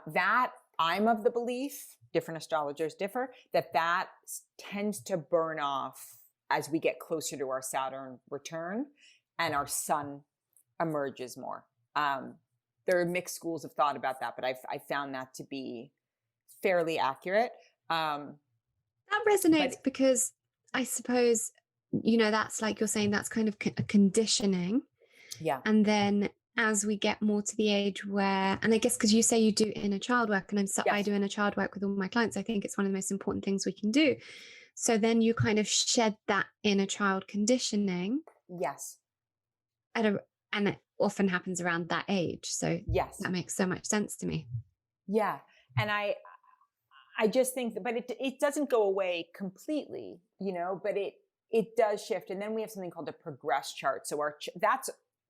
that I'm of the belief, different astrologers differ, that tends to burn off as we get closer to our Saturn return and our sun emerges more. There are mixed schools of thought about that, but I found that to be fairly accurate. That resonates because I suppose, that's like you're saying, that's kind of a conditioning. Yeah. And then as we get more to the age where, and I guess because you say you do inner child work, and I do inner child work with all my clients, I think it's one of the most important things we can do. So then you kind of shed that inner child conditioning. Yes. And it often happens around that age. So yes, that makes so much sense to me. Yeah. And I just think but it doesn't go away completely, but it does shift. And then we have something called a progress chart. So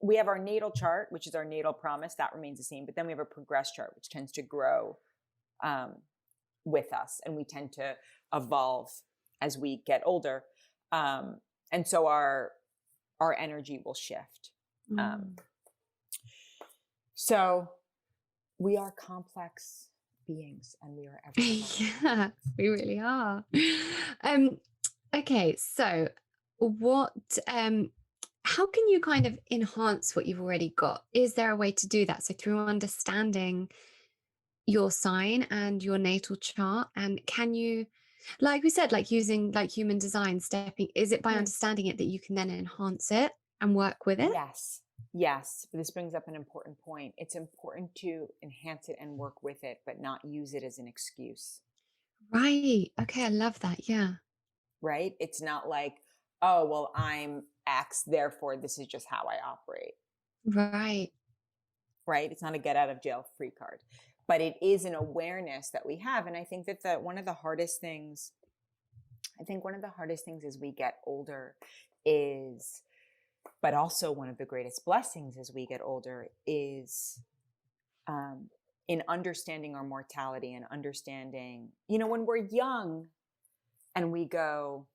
we have our natal chart, which is our natal promise, that remains the same. But then we have a progress chart, which tends to grow with us, and we tend to evolve as we get older. And so our energy will shift. So we are complex beings, and we are everything. Yeah, we really are. Okay, so what how can you kind of enhance what you've already got? Is there a way to do that? So through understanding your sign and your natal chart, and can you, like we said, like using like human design, is it by understanding it that you can then enhance it and work with it? Yes. But this brings up an important point. It's important to enhance it and work with it, but not use it as an excuse. Right. Okay. I love that. Yeah. Right. It's not like, oh, well, I'm X, therefore this is just how I operate. Right. It's not a get out of jail free card, but it is an awareness that we have. And I think that one of the hardest things as we get older is, but also one of the greatest blessings as we get older is in understanding our mortality and understanding, when we're young and we go,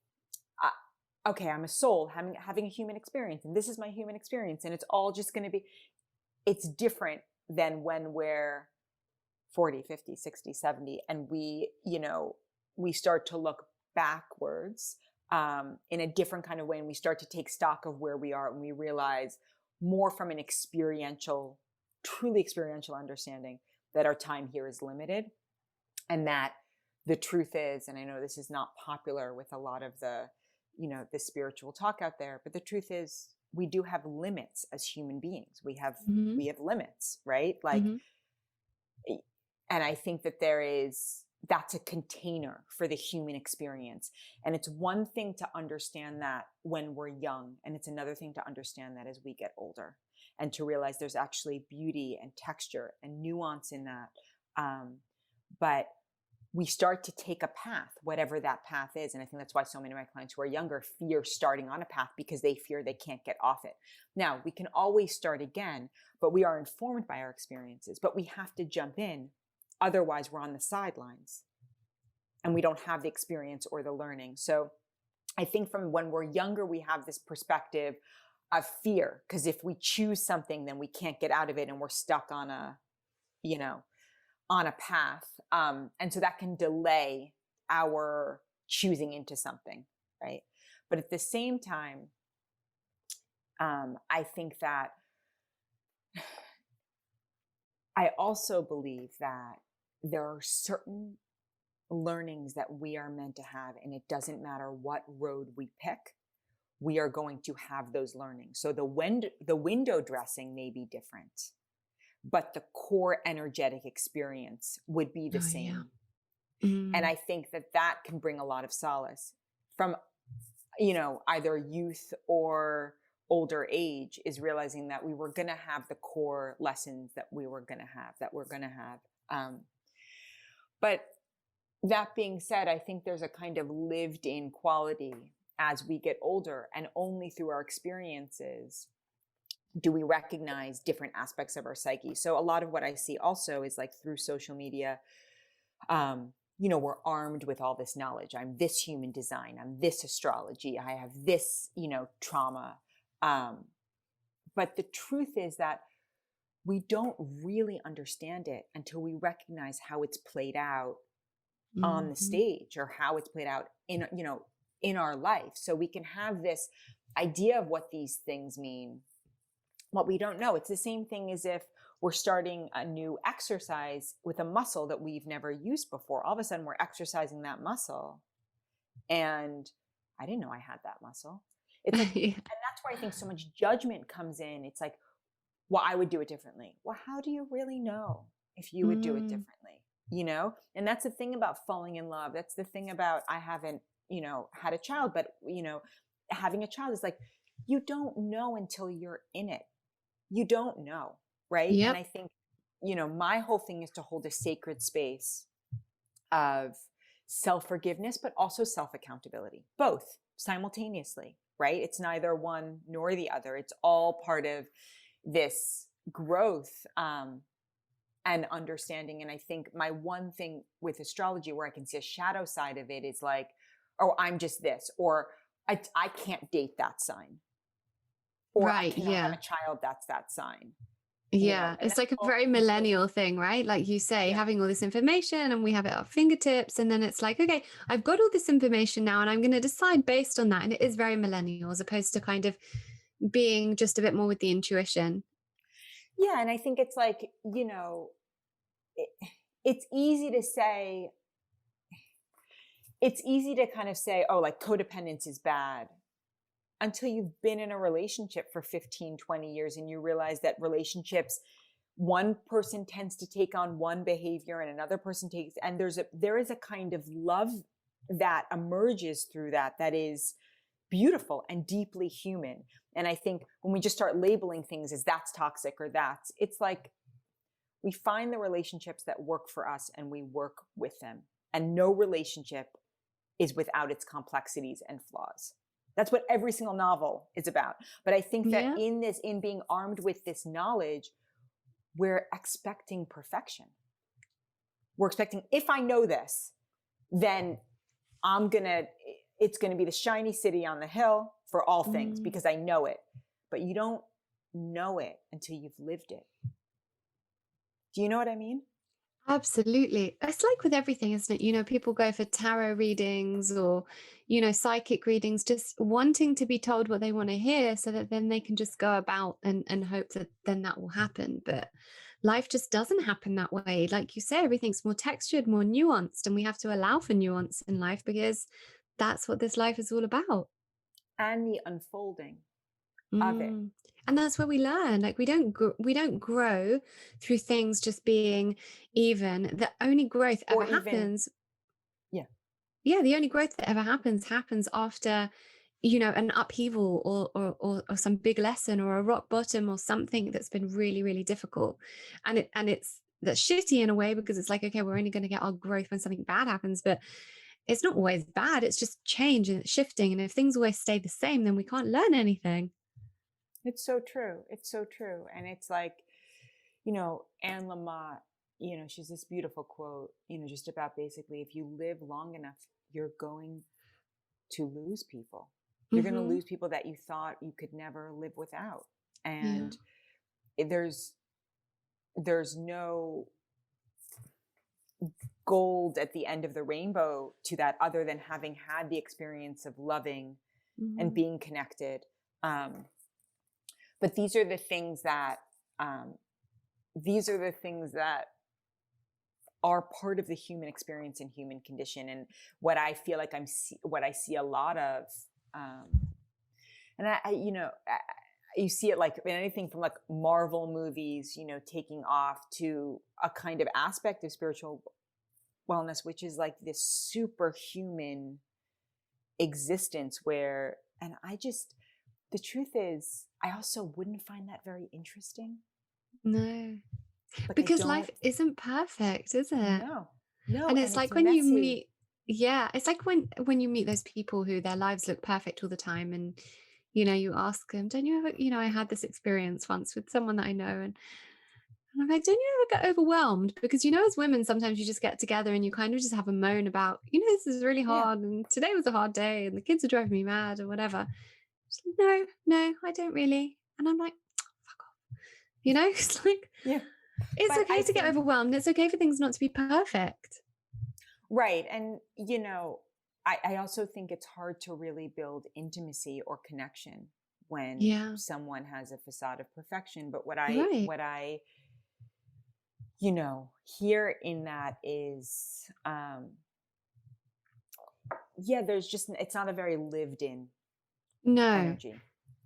okay, I'm a soul having a human experience, and this is my human experience, and it's all just going to be, it's different than when we're 40, 50, 60, 70, and we start to look backwards in a different kind of way, and we start to take stock of where we are, and we realize more from an truly experiential understanding that our time here is limited, and that the truth is, and I know this is not popular with a lot of the, the spiritual talk out there, but the truth is we do have limits as human beings. We have limits, right? Like, and I think that that's a container for the human experience. And it's one thing to understand that when we're young, and it's another thing to understand that as we get older, and to realize there's actually beauty and texture and nuance in that. But we start to take a path, whatever that path is. And I think that's why so many of my clients who are younger fear starting on a path, because they fear they can't get off it. Now, we can always start again, but we are informed by our experiences, but we have to jump in. Otherwise, we're on the sidelines and we don't have the experience or the learning. So I think from when we're younger, we have this perspective of fear, because if we choose something, then we can't get out of it and we're stuck on a path. And so that can delay our choosing into something, right? But at the same time, I think that I also believe that there are certain learnings that we are meant to have, and it doesn't matter what road we pick, we are going to have those learnings. So the window dressing may be different, but the core energetic experience would be the same. And I think that can bring a lot of solace from, either youth or older age, is realizing that we were going to have the core lessons that we're going to have. But that being said, I think there's a kind of lived in quality as we get older, and only through our experiences do we recognize different aspects of our psyche. So a lot of what I see also is like through social media, we're armed with all this knowledge. I'm this human design, I'm this astrology, I have this, trauma. But the truth is that we don't really understand it until we recognize how it's played out on the stage, or how it's played out in our life. So we can have this idea of what these things mean, what we don't know. It's the same thing as if we're starting a new exercise with a muscle that we've never used before. All of a sudden we're exercising that muscle, and I didn't know I had that muscle. It's like, and that's where I think so much judgment comes in. It's like, well, I would do it differently. Well, how do you really know if you would do it differently? And that's the thing about falling in love. That's the thing about, I haven't, had a child, but, having a child is like, you don't know until you're in it. You don't know. Right. Yep. And I think, my whole thing is to hold a sacred space of self-forgiveness, but also self-accountability, both simultaneously, right? It's neither one nor the other. It's all part of this growth, and understanding. And I think my one thing with astrology where I can see a shadow side of it is like, oh, I'm just this, or I can't date that sign, or I cannot have a child that's that sign. Yeah, it's like a very millennial thing, right? Like you say, having all this information, and we have it at our fingertips, and then it's like, okay, I've got all this information now, and I'm going to decide based on that. And it is very millennial, as opposed to kind of being just a bit more with the intuition. Yeah, and I think it's like, it's easy to say, it's easy to kind of say, oh, like codependence is bad, until you've been in a relationship for 15, 20 years and you realize that relationships, one person tends to take on one behavior and another person takes, and there is a kind of love that emerges through that is beautiful and deeply human. And I think when we just start labeling things as that's toxic or it's like we find the relationships that work for us and we work with them. And no relationship is without its complexities and flaws. That's what every single novel is about. But I think that in being armed with this knowledge, we're expecting perfection. We're expecting, if I know this, then it's going to be the shiny city on the hill for all things, because I know it. But you don't know it until you've lived it. Do you know what I mean? Absolutely. It's like with everything, isn't it? People go for tarot readings or, psychic readings, just wanting to be told what they want to hear so that then they can just go about and hope that then that will happen. But life just doesn't happen that way. Like you say, everything's more textured, more nuanced, and we have to allow for nuance in life because that's what this life is all about. And the unfolding of it. Mm. And that's where we learn. Like we don't grow through things just being even. The only growth ever Or even, happens. yeah. Yeah, the only growth that ever happens after, an upheaval or some big lesson or a rock bottom or something that's been really, really difficult. And it's that's shitty in a way because it's like, okay, we're only going to get our growth when something bad happens, but it's not always bad. It's just change and it's shifting. And if things always stay the same, then we can't learn anything. It's so true. It's so true. And it's like, Anne Lamott, she's this beautiful quote, just about basically, if you live long enough, you're going to lose people. You're going to lose people that you thought you could never live without. And there's no gold at the end of the rainbow to that other than having had the experience of loving and being connected. But these are the things that are part of the human experience and human condition. And what I feel like what I see a lot of, and you see it like in anything from like Marvel movies, taking off to a kind of aspect of spiritual wellness, which is like this superhuman existence where, and the truth is, I also wouldn't find that very interesting. No. Because life isn't perfect, is it? No. And it's like when you meet, it's like when you meet those people who their lives look perfect all the time and, you ask them, don't you ever, I had this experience once with someone that I know and I'm like, don't you ever get overwhelmed? Because, as women, sometimes you just get together and you kind of just have a moan about, this is really hard and today was a hard day and the kids are driving me mad or whatever. Like, no, I don't really. And I'm like, fuck off. It's like, it's okay to get overwhelmed. It's okay for things not to be perfect. Right. And, I also think it's hard to really build intimacy or connection when someone has a facade of perfection. But what I hear in that is, there's just, it's not a very lived in energy.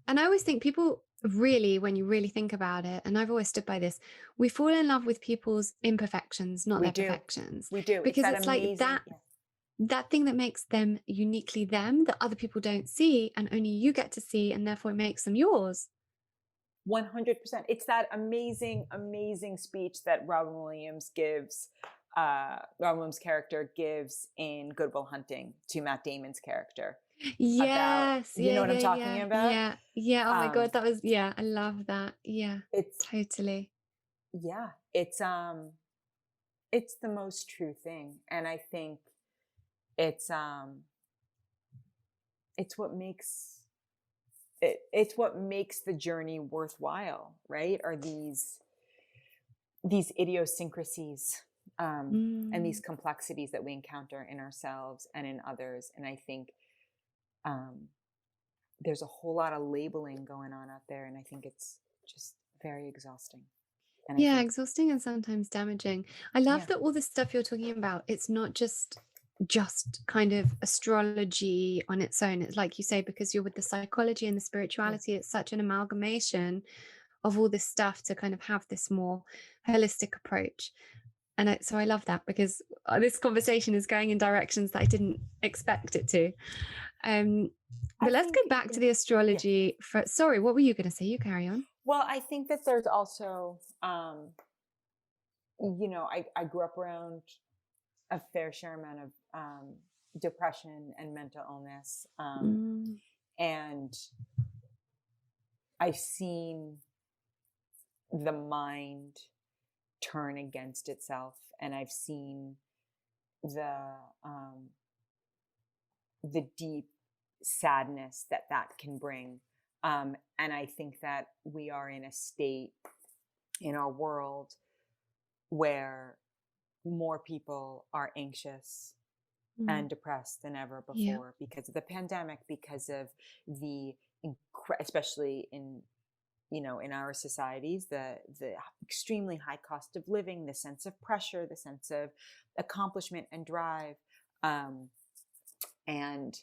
And I always think people really, when you really think about it, and I've always stood by this, we fall in love with people's imperfections, not their perfections. We do. Because it's like that thing that makes them uniquely them that other people don't see and only you get to see, and therefore it makes them yours. 100%. It's that amazing, amazing speech that Robin Williams character gives in Good Will Hunting to Matt Damon's character. Yes. You know what I'm talking about? Yeah. Oh my God. That was, I love that. Yeah. It's totally. Yeah. It's the most true thing. And I think it's what makes the journey worthwhile, right? Are these idiosyncrasies and these complexities that we encounter in ourselves and in others. And I think there's a whole lot of labeling going on out there, and I think it's just very exhausting. And exhausting and sometimes damaging. I love that all this stuff you're talking about, it's not just kind of astrology on its own. It's like you say, because you're with the psychology and the spirituality, it's such an amalgamation of all this stuff to kind of have this more holistic approach. And so I love that because this conversation is going in directions that I didn't expect it to. But let's go back to the astrology. Sorry, what were you going to say? You carry on. Well, I think that there's also, I grew up around a fair share amount of depression and mental illness. And I've seen the mind turn against itself, and I've seen the deep sadness that can bring. And I think that we are in a state in our world where more people are anxious and depressed than ever before because of the pandemic, because of the especially in in our societies, the extremely high cost of living, the sense of pressure, the sense of accomplishment and drive, and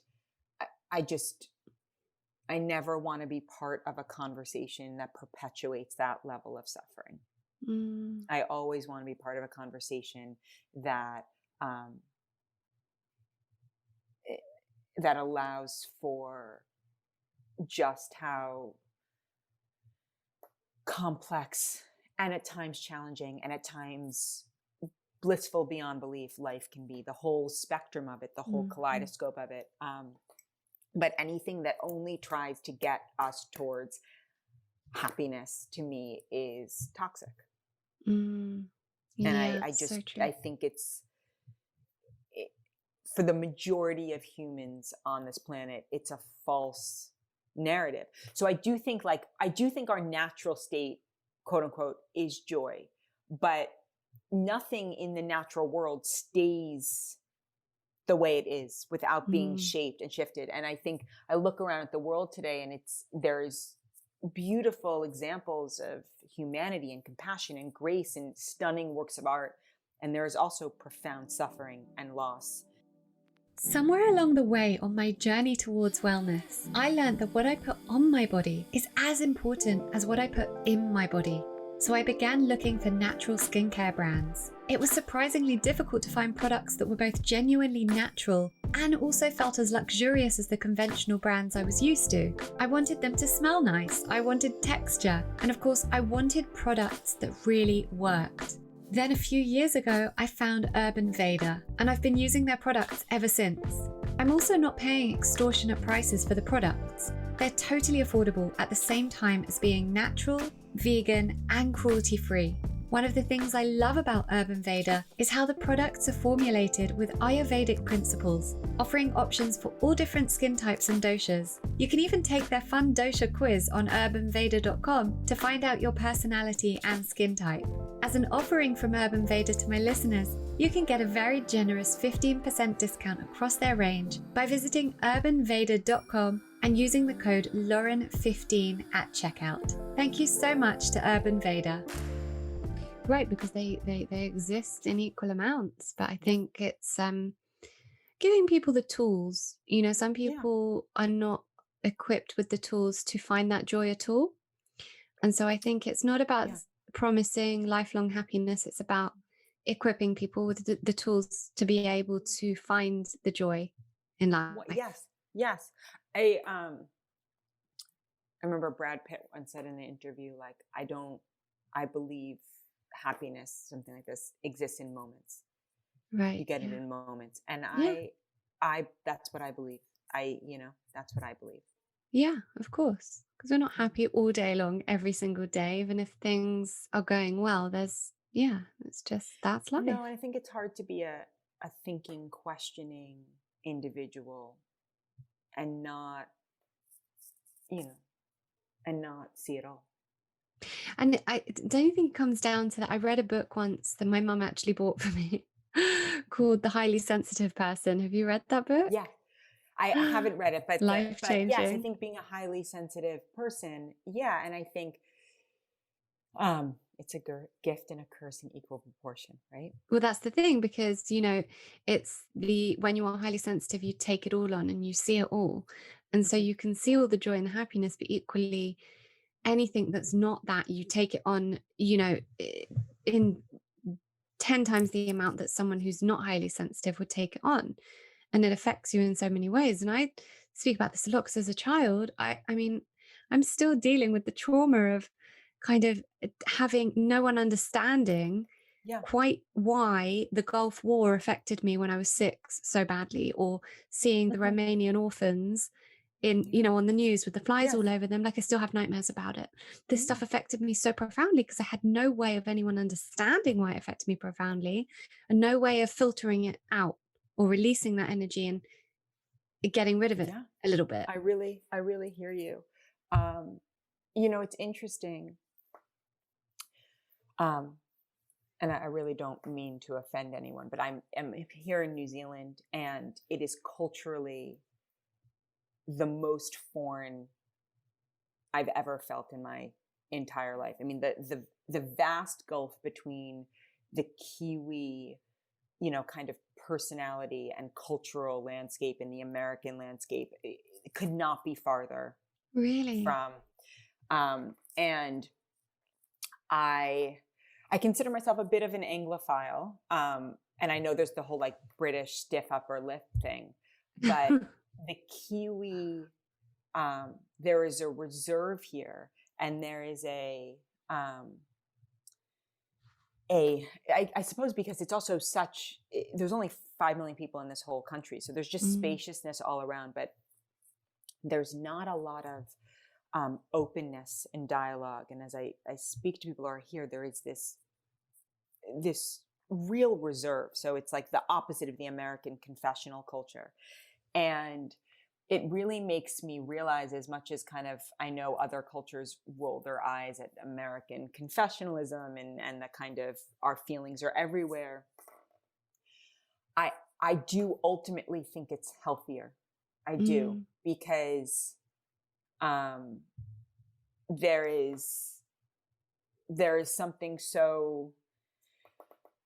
I never want to be part of a conversation that perpetuates that level of suffering. I always want to be part of a conversation that that allows for just how complex and at times challenging and at times blissful beyond belief life can be, the whole spectrum of it, the whole kaleidoscope of it. But anything that only tries to get us towards happiness, to me, is toxic. And I just, so I think for the majority of humans on this planet, it's a false narrative. So I do think our natural state, quote unquote, is joy, but nothing in the natural world stays the way it is without being shaped and shifted. And I think I look around at the world today, and there's beautiful examples of humanity and compassion and grace and stunning works of art. And there is also profound suffering and loss. Somewhere along the way on my journey towards wellness, I learned that what I put on my body is as important as what I put in my body. So I began looking for natural skincare brands. It was surprisingly difficult to find products that were both genuinely natural and also felt as luxurious as the conventional brands I was used to. I wanted them to smell nice, I wanted texture, and of course I wanted products that really worked. Then a few years ago, I found Urban Veda, and I've been using their products ever since. I'm also not paying extortionate prices for the products. They're totally affordable at the same time as being natural, vegan, and cruelty-free. One of the things I love about Urban Veda is how the products are formulated with Ayurvedic principles, offering options for all different skin types and doshas. You can even take their fun dosha quiz on urbanveda.com to find out your personality and skin type. As an offering from Urban Veda to my listeners, you can get a very generous 15% discount across their range by visiting urbanveda.com and using the code Lauren15 at checkout. Thank you so much to Urban Veda. Right, because they exist in equal amounts, but I think it's giving people the tools. Some people are not equipped with the tools to find that joy at all. And so I think it's not about promising lifelong happiness. It's about equipping people with the tools to be able to find the joy in life. Yes. I remember Brad Pitt once said in an interview, like, I believe happiness, something like this, exists in moments. Right. You get it in moments. And I that's what I believe. That's what I believe. Yeah, of course. Because we're not happy all day long, every single day, even if things are going well. It's just, that's life. No, I think it's hard to be a thinking, questioning individual and not see it all. And I don't you think it comes down to that. I read a book once that my mum actually bought for me called The Highly Sensitive Person. Have you read that book? Yeah. I haven't read it, but life-changing. Yes, I think being a highly sensitive person, and I think it's a gift and a curse in equal proportion, right? Well, that's the thing, because it's when you are highly sensitive, you take it all on and you see it all, and so you can see all the joy and the happiness, but equally anything that's not that, you take it on, in 10 times the amount that someone who's not highly sensitive would take it on. And it affects you in so many ways. And I speak about this a lot because as a child, I mean, I'm still dealing with the trauma of kind of having no one understanding quite why the Gulf War affected me when I was 6 so badly, or seeing the Romanian orphans on the news with the flies all over them. Like, I still have nightmares about it. This stuff affected me so profoundly because I had no way of anyone understanding why it affected me profoundly, and no way of filtering it out or releasing that energy and getting rid of it a little bit. I really hear you. It's interesting. and I really don't mean to offend anyone, but I'm here in New Zealand, and it is culturally the most foreign I've ever felt in my entire life. I mean, the vast gulf between the Kiwi, kind of personality and cultural landscape and the American landscape, it could not be farther Really? from. And I consider myself a bit of an Anglophile. And I know there's the whole like British stiff upper lip thing, but the Kiwi, there is a reserve here, and there is I suppose because it's also there's only 5 million people in this whole country. So there's just spaciousness all around, but there's not a lot of openness and dialogue. And as I speak to people who are here, there is this real reserve. So it's like the opposite of the American confessional culture. And it really makes me realize, as much as kind of I know other cultures roll their eyes at American confessionalism and the kind of our feelings are everywhere, I do ultimately think it's healthier. I do, because there is something so,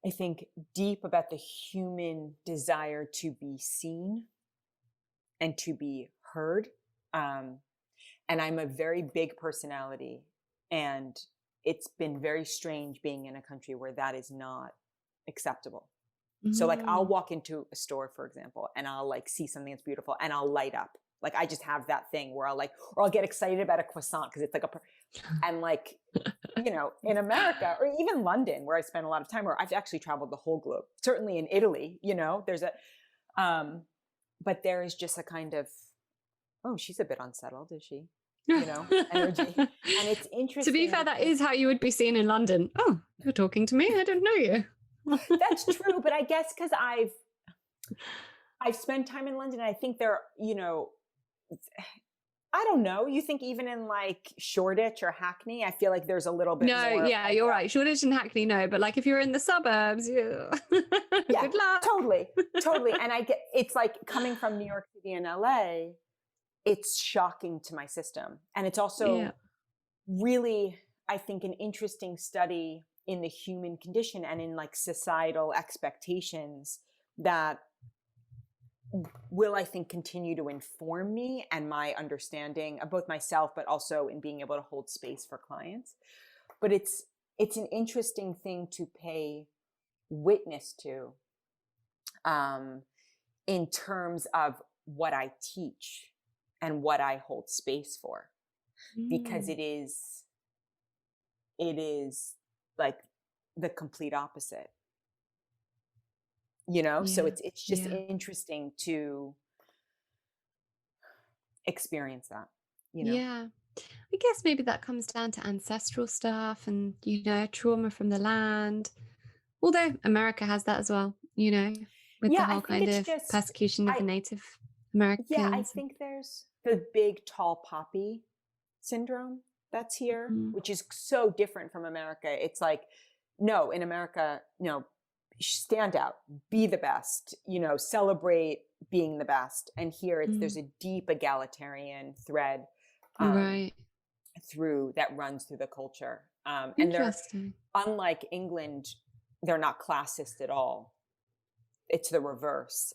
I think, deep about the human desire to be seen and to be heard. And I'm a very big personality, and it's been very strange being in a country where that is not acceptable. So like I'll walk into a store, for example, and I'll like see something that's beautiful and I'll light up. Like I just have that thing where I'll get excited about a croissant because it's like and like, in America or even London, where I spend a lot of time, where I've actually traveled the whole globe, certainly in Italy, there's but there is just a kind of, oh, she's a bit unsettled, is she? Energy. And it's interesting. To be fair, that is how you would be seen in London. Oh, you're talking to me? I don't know you. That's true. But I guess because I've spent time in London, and I think there, I don't know. You think even in like Shoreditch or Hackney, I feel like there's a little bit more. No, yeah, you're right. Shoreditch and Hackney, no. But like if you're in the suburbs, yeah. Good luck. Totally. And it's like coming from New York City and LA, it's shocking to my system. And it's also really, I think, an interesting study in the human condition and in like societal expectations that will, I think, continue to inform me and my understanding of both myself, but also in being able to hold space for clients. But it's an interesting thing to pay witness to in terms of what I teach and what I hold space for, because it is like the complete opposite. So it's just interesting to experience that, Yeah. I guess maybe that comes down to ancestral stuff and, trauma from the land. Although America has that as well, with the whole kind of persecution of the Native Americans. Yeah, I think there's the big tall poppy syndrome that's here, which is so different from America. It's like, no, in America, stand out, be the best, celebrate being the best. And here there's a deep egalitarian thread through that runs through the culture. And they're, unlike England, they're not classist at all. It's the reverse.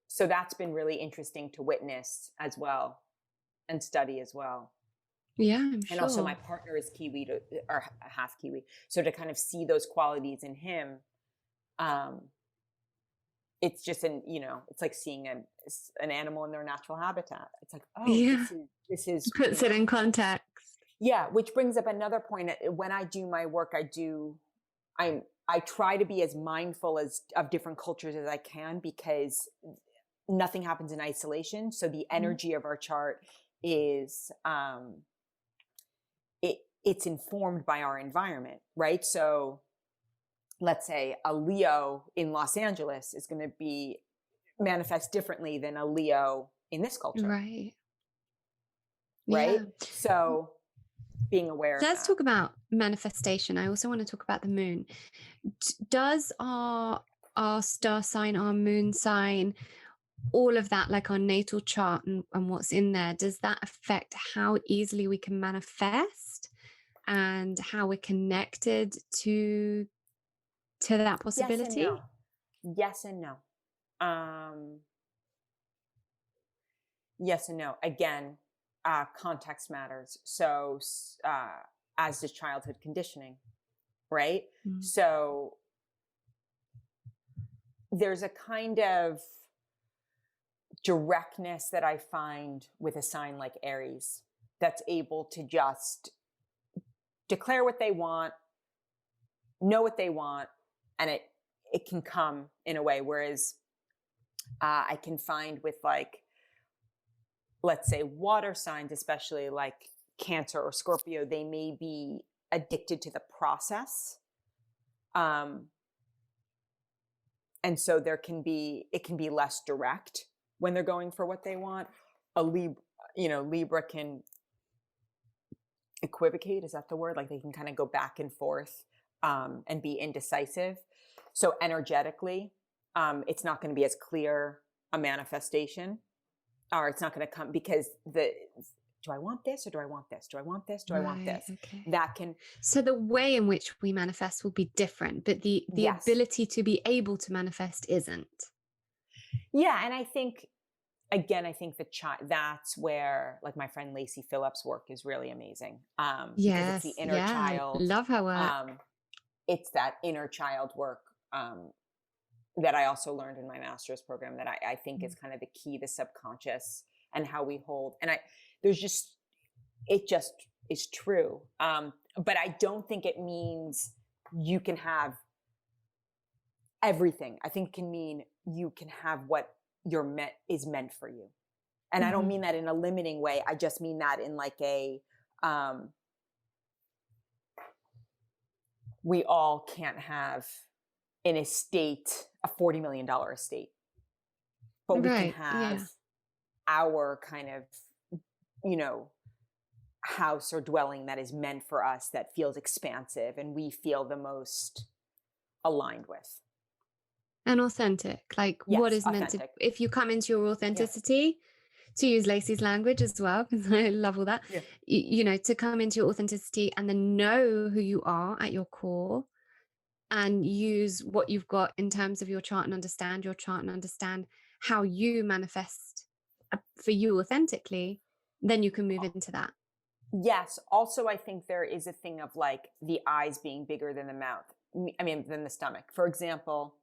So that's been really interesting to witness as well and study as well. Yeah, I'm sure. And also my partner is Kiwi or half Kiwi. So to kind of see those qualities in him, it's just it's like seeing an animal in their natural habitat. It's like, this is puts it in context. Yeah, which brings up another point. When I do my work, I try to be as mindful of different cultures as I can, because nothing happens in isolation. So the energy of our chart is it's informed by our environment, right? So let's say a Leo in Los Angeles is going to be manifest differently than a Leo in this culture. Right. Yeah. being aware Let's of that. talk about manifestation. I also want to talk about the moon. Does our star sign, our moon sign, all of that, like our natal chart and what's in there, does that affect how easily we can manifest and how we're connected to that possibility? Yes and no. Yes and no. Again, context matters. So, as does childhood conditioning, right? So there's a kind of directness that I find with a sign like Aries that's able to just declare what they want, know what they want, and it can come in a way. Whereas I can find with, like, let's say water signs, especially like Cancer or Scorpio, they may be addicted to the process. And so it can be less direct when they're going for what they want. Libra can equivocate. Is that the word? Like, they can kind of go back and forth and be indecisive. So energetically, it's not going to be as clear a manifestation, or it's not going to come because do I want this or do I want this? Do I want this? Do I want this? Okay. That can. So the way in which we manifest will be different, but the Yes. ability to be able to manifest isn't. Yeah, and I think that's where, like, my friend Lacey Phillips' work is really amazing. Because it's the inner child. Love her work. It's that inner child work that I also learned in my master's program that I think is kind of the key, the subconscious and how we hold. And it just is true. But I don't think it means you can have everything. I think it can mean you can have what is meant for you. And I don't mean that in a limiting way. I just mean that in like we all can't have an estate, a $40 million estate, but we can have our kind of, house or dwelling that is meant for us, that feels expansive and we feel the most aligned with. And authentic, like what is meant to, if you come into your authenticity, to use Lacey's language as well, because I love all that, to come into your authenticity and then know who you are at your core and use what you've got in terms of your chart and understand your chart and understand how you manifest for you authentically, then you can move into that. Yes. Also, I think there is a thing of like the eyes being bigger than the mouth. Than the stomach. For example,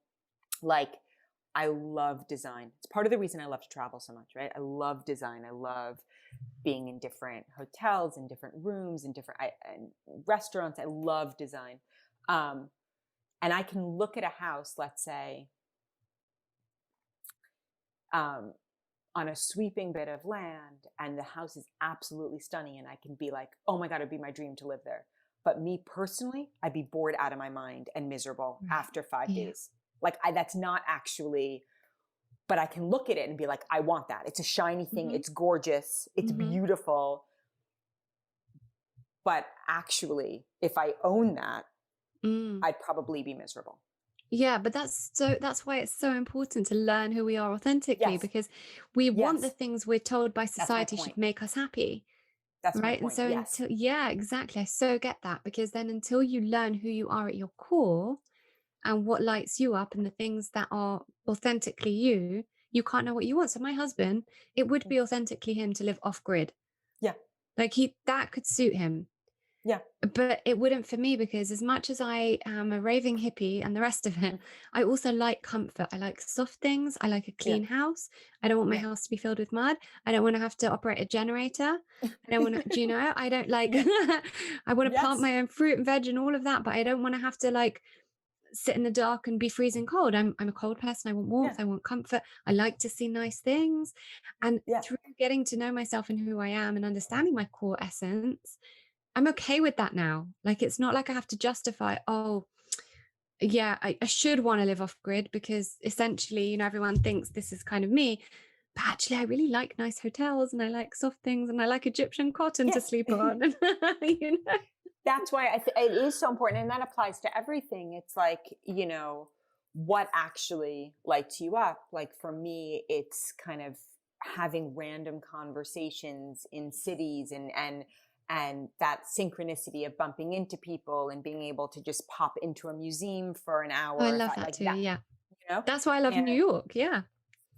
like, I love design. It's part of the reason I love to travel so much, right? I love design. I love being in different hotels, in different rooms, in different restaurants. I love design. And I can look at a house, let's say, on a sweeping bit of land, and the house is absolutely stunning, and I can be like, oh my God, it'd be my dream to live there. But me personally, I'd be bored out of my mind and miserable after 5 days. Like, that's not actually, but I can look at it and be like, I want that. It's a shiny thing. It's gorgeous. It's beautiful. But actually, if I own that, I'd probably be miserable. Yeah, but that's why it's so important to learn who we are authentically, because we want the things we're told by society should make us happy. That's right. My point. And so exactly. I so get that, because then until you learn who you are at your core and what lights you up and the things that are authentically you can't know what you want. So my husband, it would be authentically him to live off grid. Yeah. Like that could suit him. Yeah. But it wouldn't for me, because as much as I am a raving hippie and the rest of it, I also like comfort. I like soft things. I like a clean house. I don't want my house to be filled with mud. I don't want to have to operate a generator. I don't want to, I don't like, I want to plant my own fruit and veg and all of that, but I don't want to have to like sit in the dark and be freezing cold. I'm a cold person. I want warmth. I want comfort. I like to see nice things. And through getting to know myself and who I am and understanding my core essence, I'm okay with that now. Like, it's not like I have to justify, I should want to live off grid, because essentially, everyone thinks this is kind of me. But actually, I really like nice hotels and I like soft things and I like Egyptian cotton to Yes. sleep on. You know? That's why it is so important. And that applies to everything. It's like, you know, what actually lights you up. Like for me, it's kind of having random conversations in cities and that synchronicity of bumping into people and being able to just pop into a museum for an hour. Oh, I love that like too. that, Yeah. you know? That's why I love And New York. Yeah.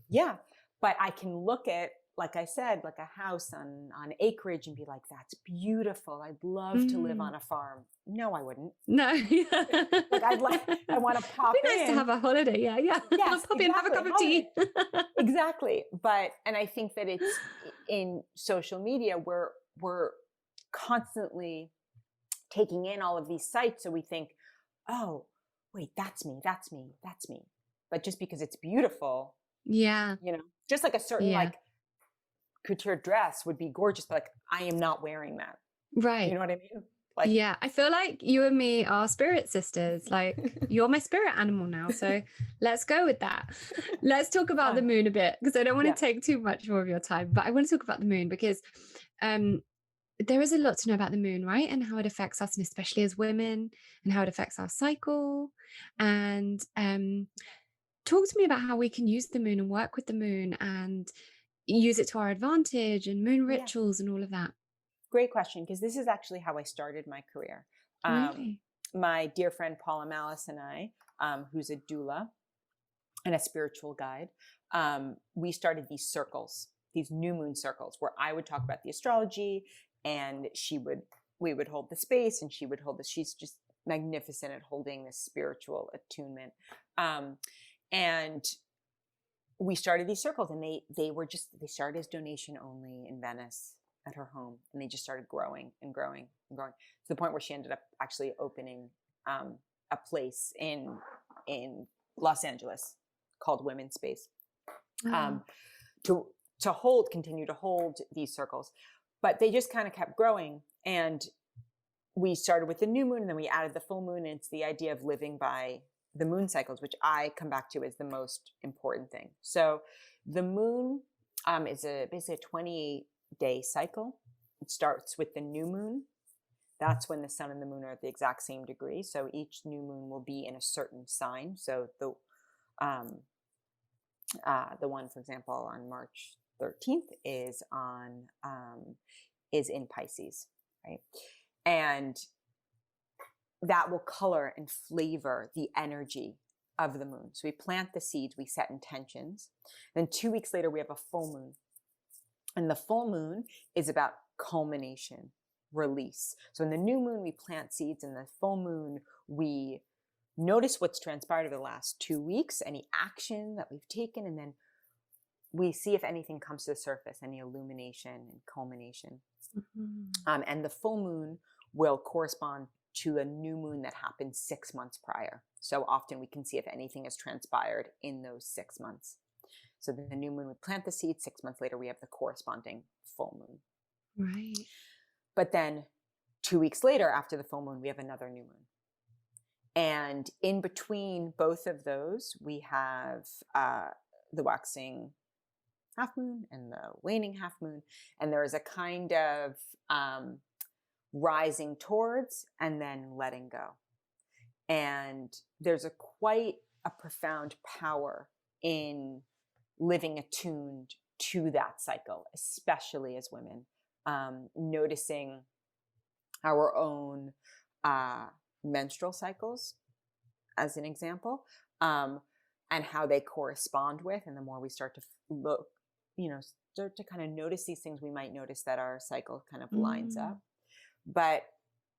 yeah. But I can look at, like I said, like a house on acreage and be like, that's beautiful. I'd love to live on a farm. No, I wouldn't. No. Like I want to pop It'd be nice to have a holiday. Yeah. Yeah. Yes, Pop in, have a cup of tea. Exactly. And I think that it's in social media, we're constantly taking in all of these sites. So we think, oh, wait, that's me. But just because it's beautiful, Yeah. you know, just like a certain Yeah. like couture dress would be gorgeous, but like I am not wearing that. Right. You know what I mean? Like, Yeah. I feel like you and me are spirit sisters. Like you're my spirit animal now. So let's go with that. Let's talk about the moon a bit because I don't want to take too much more of your time, but I want to talk about the moon because there is a lot to know about the moon, right? And how it affects us, and especially as women, and how it affects our cycle. And talk to me about how we can use the moon and work with the moon and use it to our advantage and moon rituals and all of that. Great question, because this is actually how I started my career. Really? My dear friend Paula Malice and I, who's a doula and a spiritual guide, we started these circles, these new moon circles, where I would talk about the astrology and we would hold the space and she would hold the, she's just magnificent at holding this spiritual attunement. And we started these circles and they started as donation only in Venice at her home. And they just started growing and growing and growing to the point where she ended up actually opening a place in Los Angeles called Women's Space to continue to hold these circles. But they just kind of kept growing. And we started with the new moon and then we added the full moon. And it's the idea of living by the moon cycles, which I come back to as the most important thing. So the moon is basically a 28-day cycle. It starts with the new moon. That's when the sun and the moon are at the exact same degree. So each new moon will be in a certain sign. So the one, for example, on March 13th is in Pisces, right? And that will color and flavor the energy of the moon. So we plant the seeds, we set intentions. Then 2 weeks later, we have a full moon. And the full moon is about culmination, release. So in the new moon, we plant seeds. In the full moon, we notice what's transpired over the last 2 weeks, any action that we've taken, and then we see if anything comes to the surface, any illumination and culmination. Mm-hmm. And the full moon will correspond to a new moon that happened 6 months prior. So often we can see if anything has transpired in those 6 months. So the new moon, we plant the seed. 6 months later, we have the corresponding full moon. Right. But then 2 weeks later, after the full moon, we have another new moon. And in between both of those, we have the waxing half moon and the waning half moon. And there is a kind of rising towards and then letting go. And there's quite a profound power in living attuned to that cycle, especially as women, noticing our own menstrual cycles, as an example, and how they correspond with. And the more we start to look, start to kind of notice these things, we might notice that our cycle kind of lines up. But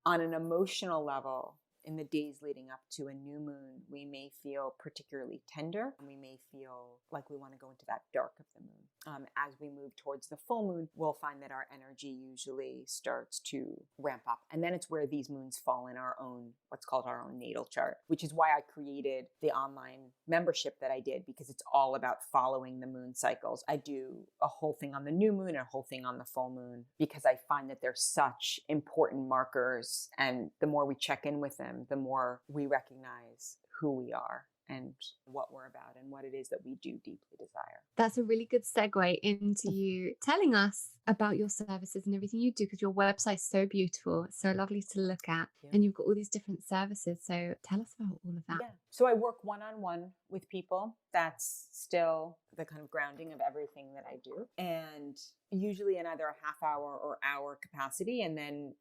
on an emotional level, in the days leading up to a new moon, we may feel particularly tender, and we may feel like we want to go into that dark of the moon. As we move towards the full moon, we'll find that our energy usually starts to ramp up. And then it's where these moons fall in our own, what's called our own natal chart, which is why I created the online membership that I did, because it's all about following the moon cycles. I do a whole thing on the new moon and a whole thing on the full moon, because I find that they're such important markers. And the more we check in with them, the more we recognize who we are and what we're about and what it is that we do deeply desire. That's a really good segue into you telling us about your services and everything you do, because your website's so beautiful. It's so lovely to look at. And you've got all these different services. So tell us about all of that. Yeah. So I work one-on-one with people. That's still the kind of grounding of everything that I do. And usually in either a half hour or hour capacity, and then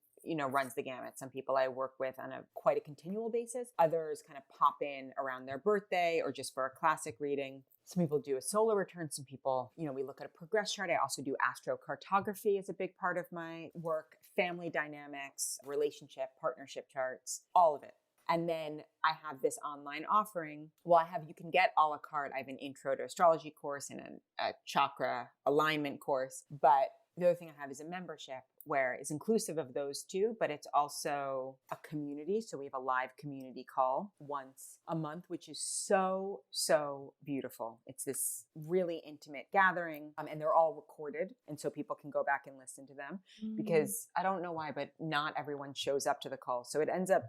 runs the gamut. Some people I work with on quite a continual basis. Others kind of pop in around their birthday or just for a classic reading. Some people do a solar return. Some people, we look at a progress chart. I also do astrocartography as a big part of my work, family dynamics, relationship, partnership charts, all of it. And then I have this online offering. You can get a la carte. I have an intro to astrology course and a chakra alignment course. But the other thing I have is a membership where it's inclusive of those two, but it's also a community. So we have a live community call once a month, which is so, so beautiful. It's this really intimate gathering, and they're all recorded. And so people can go back and listen to them because I don't know why, but not everyone shows up to the call. So it ends up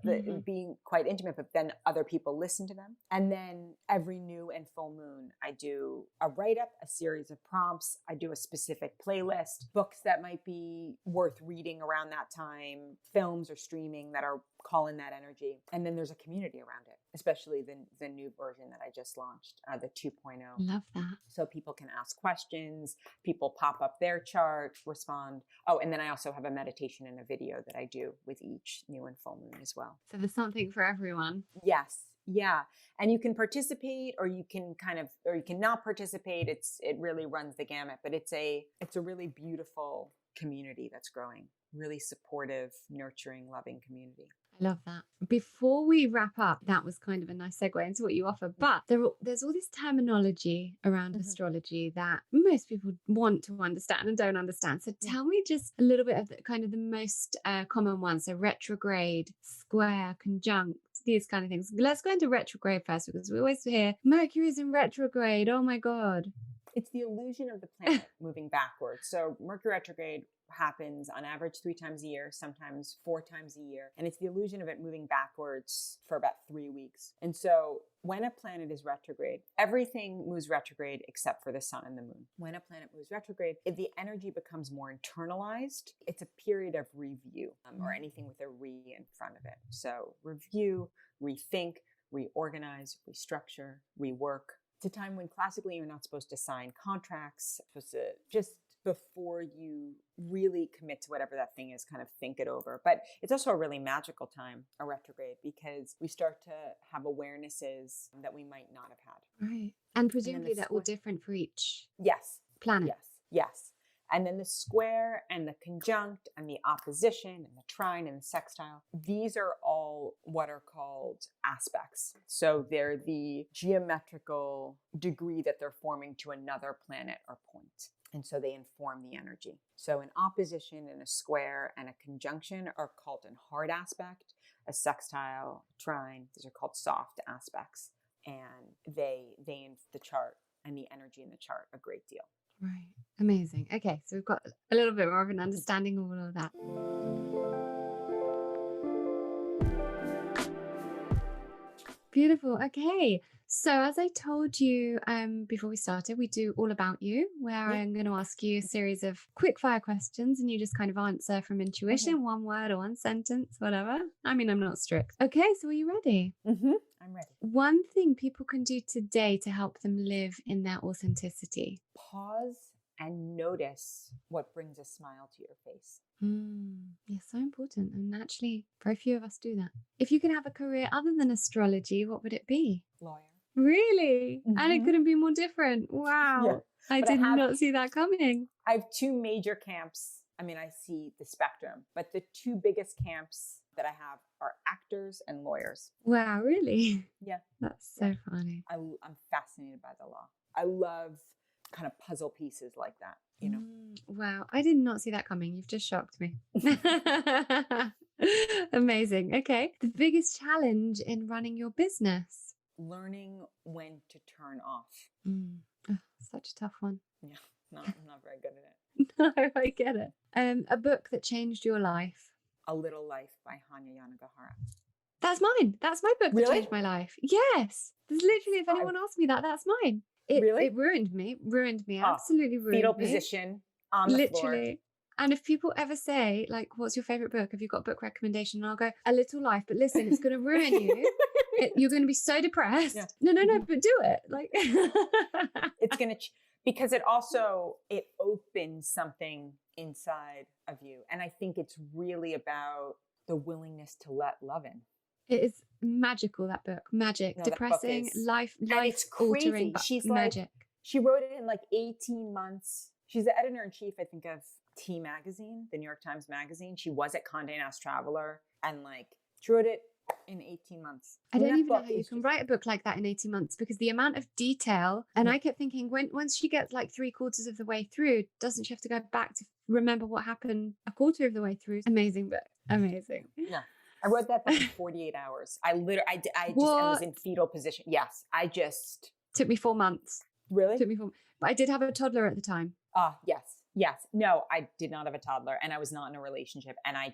being quite intimate, but then other people listen to them. And then every new and full moon, I do a write-up, a series of prompts. I do a specific playlist, books that might be worth reading around that time, films or streaming that are calling that energy. And then there's a community around it, especially the new version that I just launched, the 2.0. Love that. So people can ask questions, people pop up their chart, respond. Oh, and then I also have a meditation and a video that I do with each new and full moon as well. So there's something for everyone. Yes. Yeah. And you can participate or you can not participate. It really runs the gamut, but it's a really beautiful community that's growing, really supportive, nurturing, loving community. I love that. Before we wrap up, that was kind of a nice segue into what you offer, but there's all this terminology around astrology that most people want to understand and don't understand. So tell me just a little bit of the most common ones. So retrograde, square, conjunct, these kind of things. Let's go into retrograde first, because we always hear Mercury's in retrograde. Oh my God. It's the illusion of the planet moving backwards. So Mercury retrograde happens on average 3 times a year, sometimes 4 times a year. And it's the illusion of it moving backwards for about 3 weeks. And so when a planet is retrograde, everything moves retrograde except for the sun and the moon. When a planet moves retrograde, the energy becomes more internalized. It's a period of review, or anything with a re in front of it. So review, rethink, reorganize, restructure, rework. It's a time when classically you're not supposed to sign contracts, supposed to just before you really commit to whatever that thing is, kind of think it over. But it's also a really magical time, a retrograde, because we start to have awarenesses that we might not have had. Right. And presumably they're all different for each planet. Yes. And then the square and the conjunct and the opposition and the trine and the sextile, these are all what are called aspects. So they're the geometrical degree that they're forming to another planet or point. And so they inform the energy. So an opposition and a square and a conjunction are called a hard aspect. A sextile, trine, these are called soft aspects. And they the chart and the energy in the chart a great deal. Right. Amazing. Okay. So we've got a little bit more of an understanding of all of that. Beautiful. Okay. So as I told you before we started, we do All About You, where I'm going to ask you a series of quick fire questions and you just kind of answer from intuition, one word or one sentence, whatever. I mean, I'm not strict. Okay. So are you ready? I'm ready. One thing people can do today to help them live in their authenticity. Pause and notice what brings a smile to your face. Yeah, so important. And actually, very few of us do that. If you could have a career other than astrology, what would it be? Lawyer. Really? And it couldn't be more different. Wow. Yeah. I did not see that coming. I have 2 major camps. I mean, I see the spectrum, but the 2 biggest camps that I have are actors and lawyers. Wow, really? Yeah. That's so funny. I'm fascinated by the law. I love kind of puzzle pieces like that, you know? Wow. I did not see that coming. You've just shocked me. Amazing. Okay. The biggest challenge in running your business? Learning when to turn off. Oh, such a tough one. Yeah. I'm not very good at it. No, I get it. A book that changed your life? A Little Life by Hanya Yanagihara. That's mine. That's my book that Really? changed my life. Yes. There's literally, if anyone asks me that, that's mine. Really? It ruined me, Oh, absolutely ruined fetal me. position on the floor. Literally. And if people ever say, like, what's your favorite book? Have you got a book recommendation? And I'll go, A Little Life. But listen, it's going to ruin you. You're going to be so depressed. Yeah. No, but do it. Like, It's going to, because it opens something inside of you. And I think it's really about the willingness to let love in. it is magical, that book. Magic. No, that book Depressing, is- life it's crazy. altering, but She's magic. She wrote it in like 18 months. She's the editor-in-chief, I think, of T Magazine, the New York Times Magazine. She was at Condé Nast Traveler, and like she wrote it in 18 months. I mean, don't that even know book how you is can just- write a book like that in 18 months, because the amount of detail, and I kept thinking, once she gets like 3/4 of the way through, doesn't she have to go back to remember what happened a quarter of the way through? Amazing book. Amazing. Yeah. I wrote that book in 48 hours. I just and was in fetal position. Yes. Took me 4 months. Really? But I did have a toddler at the time. Yes. No, I did not have a toddler, and I was not in a relationship, and I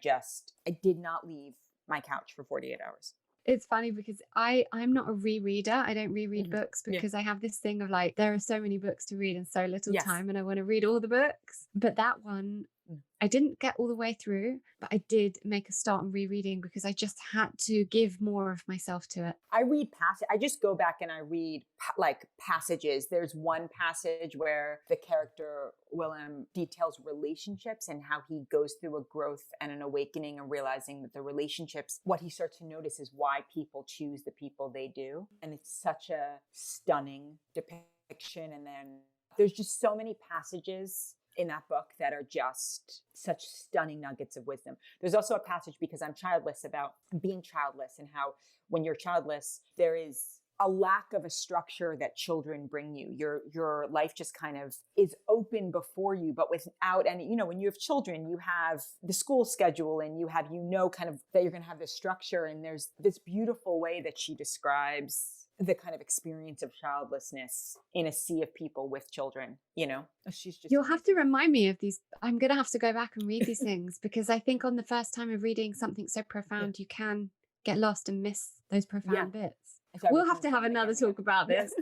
did not leave my couch for 48 hours. It's funny because I'm not a rereader. I don't reread books Yeah. because I have this thing of like, there are so many books to read and so little Yes. time, and I want to read all the books. But that one, I didn't get all the way through, but I did make a start on rereading because I just had to give more of myself to it. I read I just go back and I read like passages. There's one passage where the character Willem details relationships and how he goes through a growth and an awakening and realizing that the relationships, what he starts to notice is why people choose the people they do. And it's such a stunning depiction. And then there's just so many passages in that book that are just such stunning nuggets of wisdom. There's also a passage, because I'm childless, about being childless and how when you're childless, there is a lack of a structure that children bring you. Your life just kind of is open before you, but without any, when you have children, you have the school schedule and you have, kind of that you're going to have this structure. And there's this beautiful way that she describes the kind of experience of childlessness in a sea of people with children, She's just... You'll have to remind me of these. I'm going to have to go back and read these things, because I think on the first time of reading something so profound, you can get lost and miss those profound bits. We'll have to have another talk about this.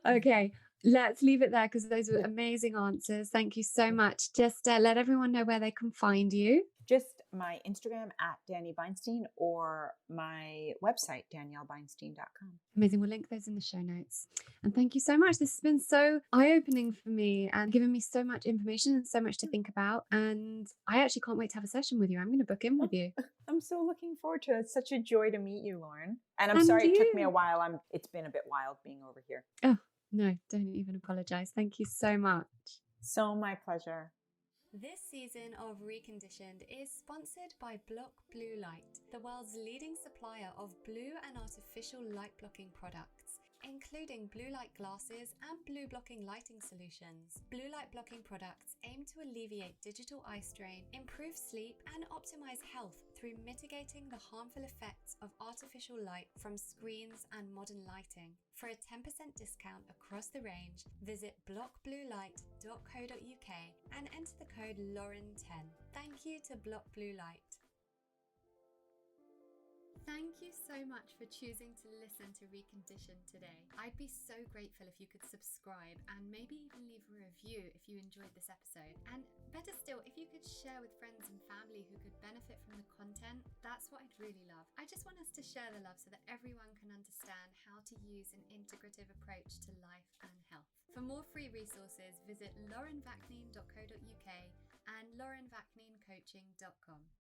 Okay, let's leave it there, because those were amazing answers. Thank you so much. Just let everyone know where they can find you. Just my Instagram at Dani Beinstein, or my website, DANIELLEBeinstein.com. Amazing. We'll link those in the show notes. And thank you so much. This has been so eye-opening for me and given me so much information and so much to think about. And I actually can't wait to have a session with you. I'm going to book in with you. I'm so looking forward to it. It's such a joy to meet you, Lauren. And I'm sorry it took me a while. It's been a bit wild being over here. Oh, no, don't even apologize. Thank you so much. So my pleasure. This season of Reconditioned is sponsored by Block Blue Light, the world's leading supplier of blue and artificial light blocking products, including blue light glasses and blue blocking lighting solutions. Blue light blocking products aim to alleviate digital eye strain, improve sleep, and optimize health through mitigating the harmful effects of artificial light from screens and modern lighting. For a 10% discount across the range, visit blockbluelight.co.uk and enter the code Lauren10. Thank you to Block Blue Light. Thank you so much for choosing to listen to Reconditioned today. I'd be so grateful if you could subscribe and maybe even leave a review if you enjoyed this episode. And better still, if you could share with friends and family who could benefit from the content, that's what I'd really love. I just want us to share the love so that everyone can understand how to use an integrative approach to life and health. For more free resources, visit laurenvaknine.co.uk and laurenvakninecoaching.com.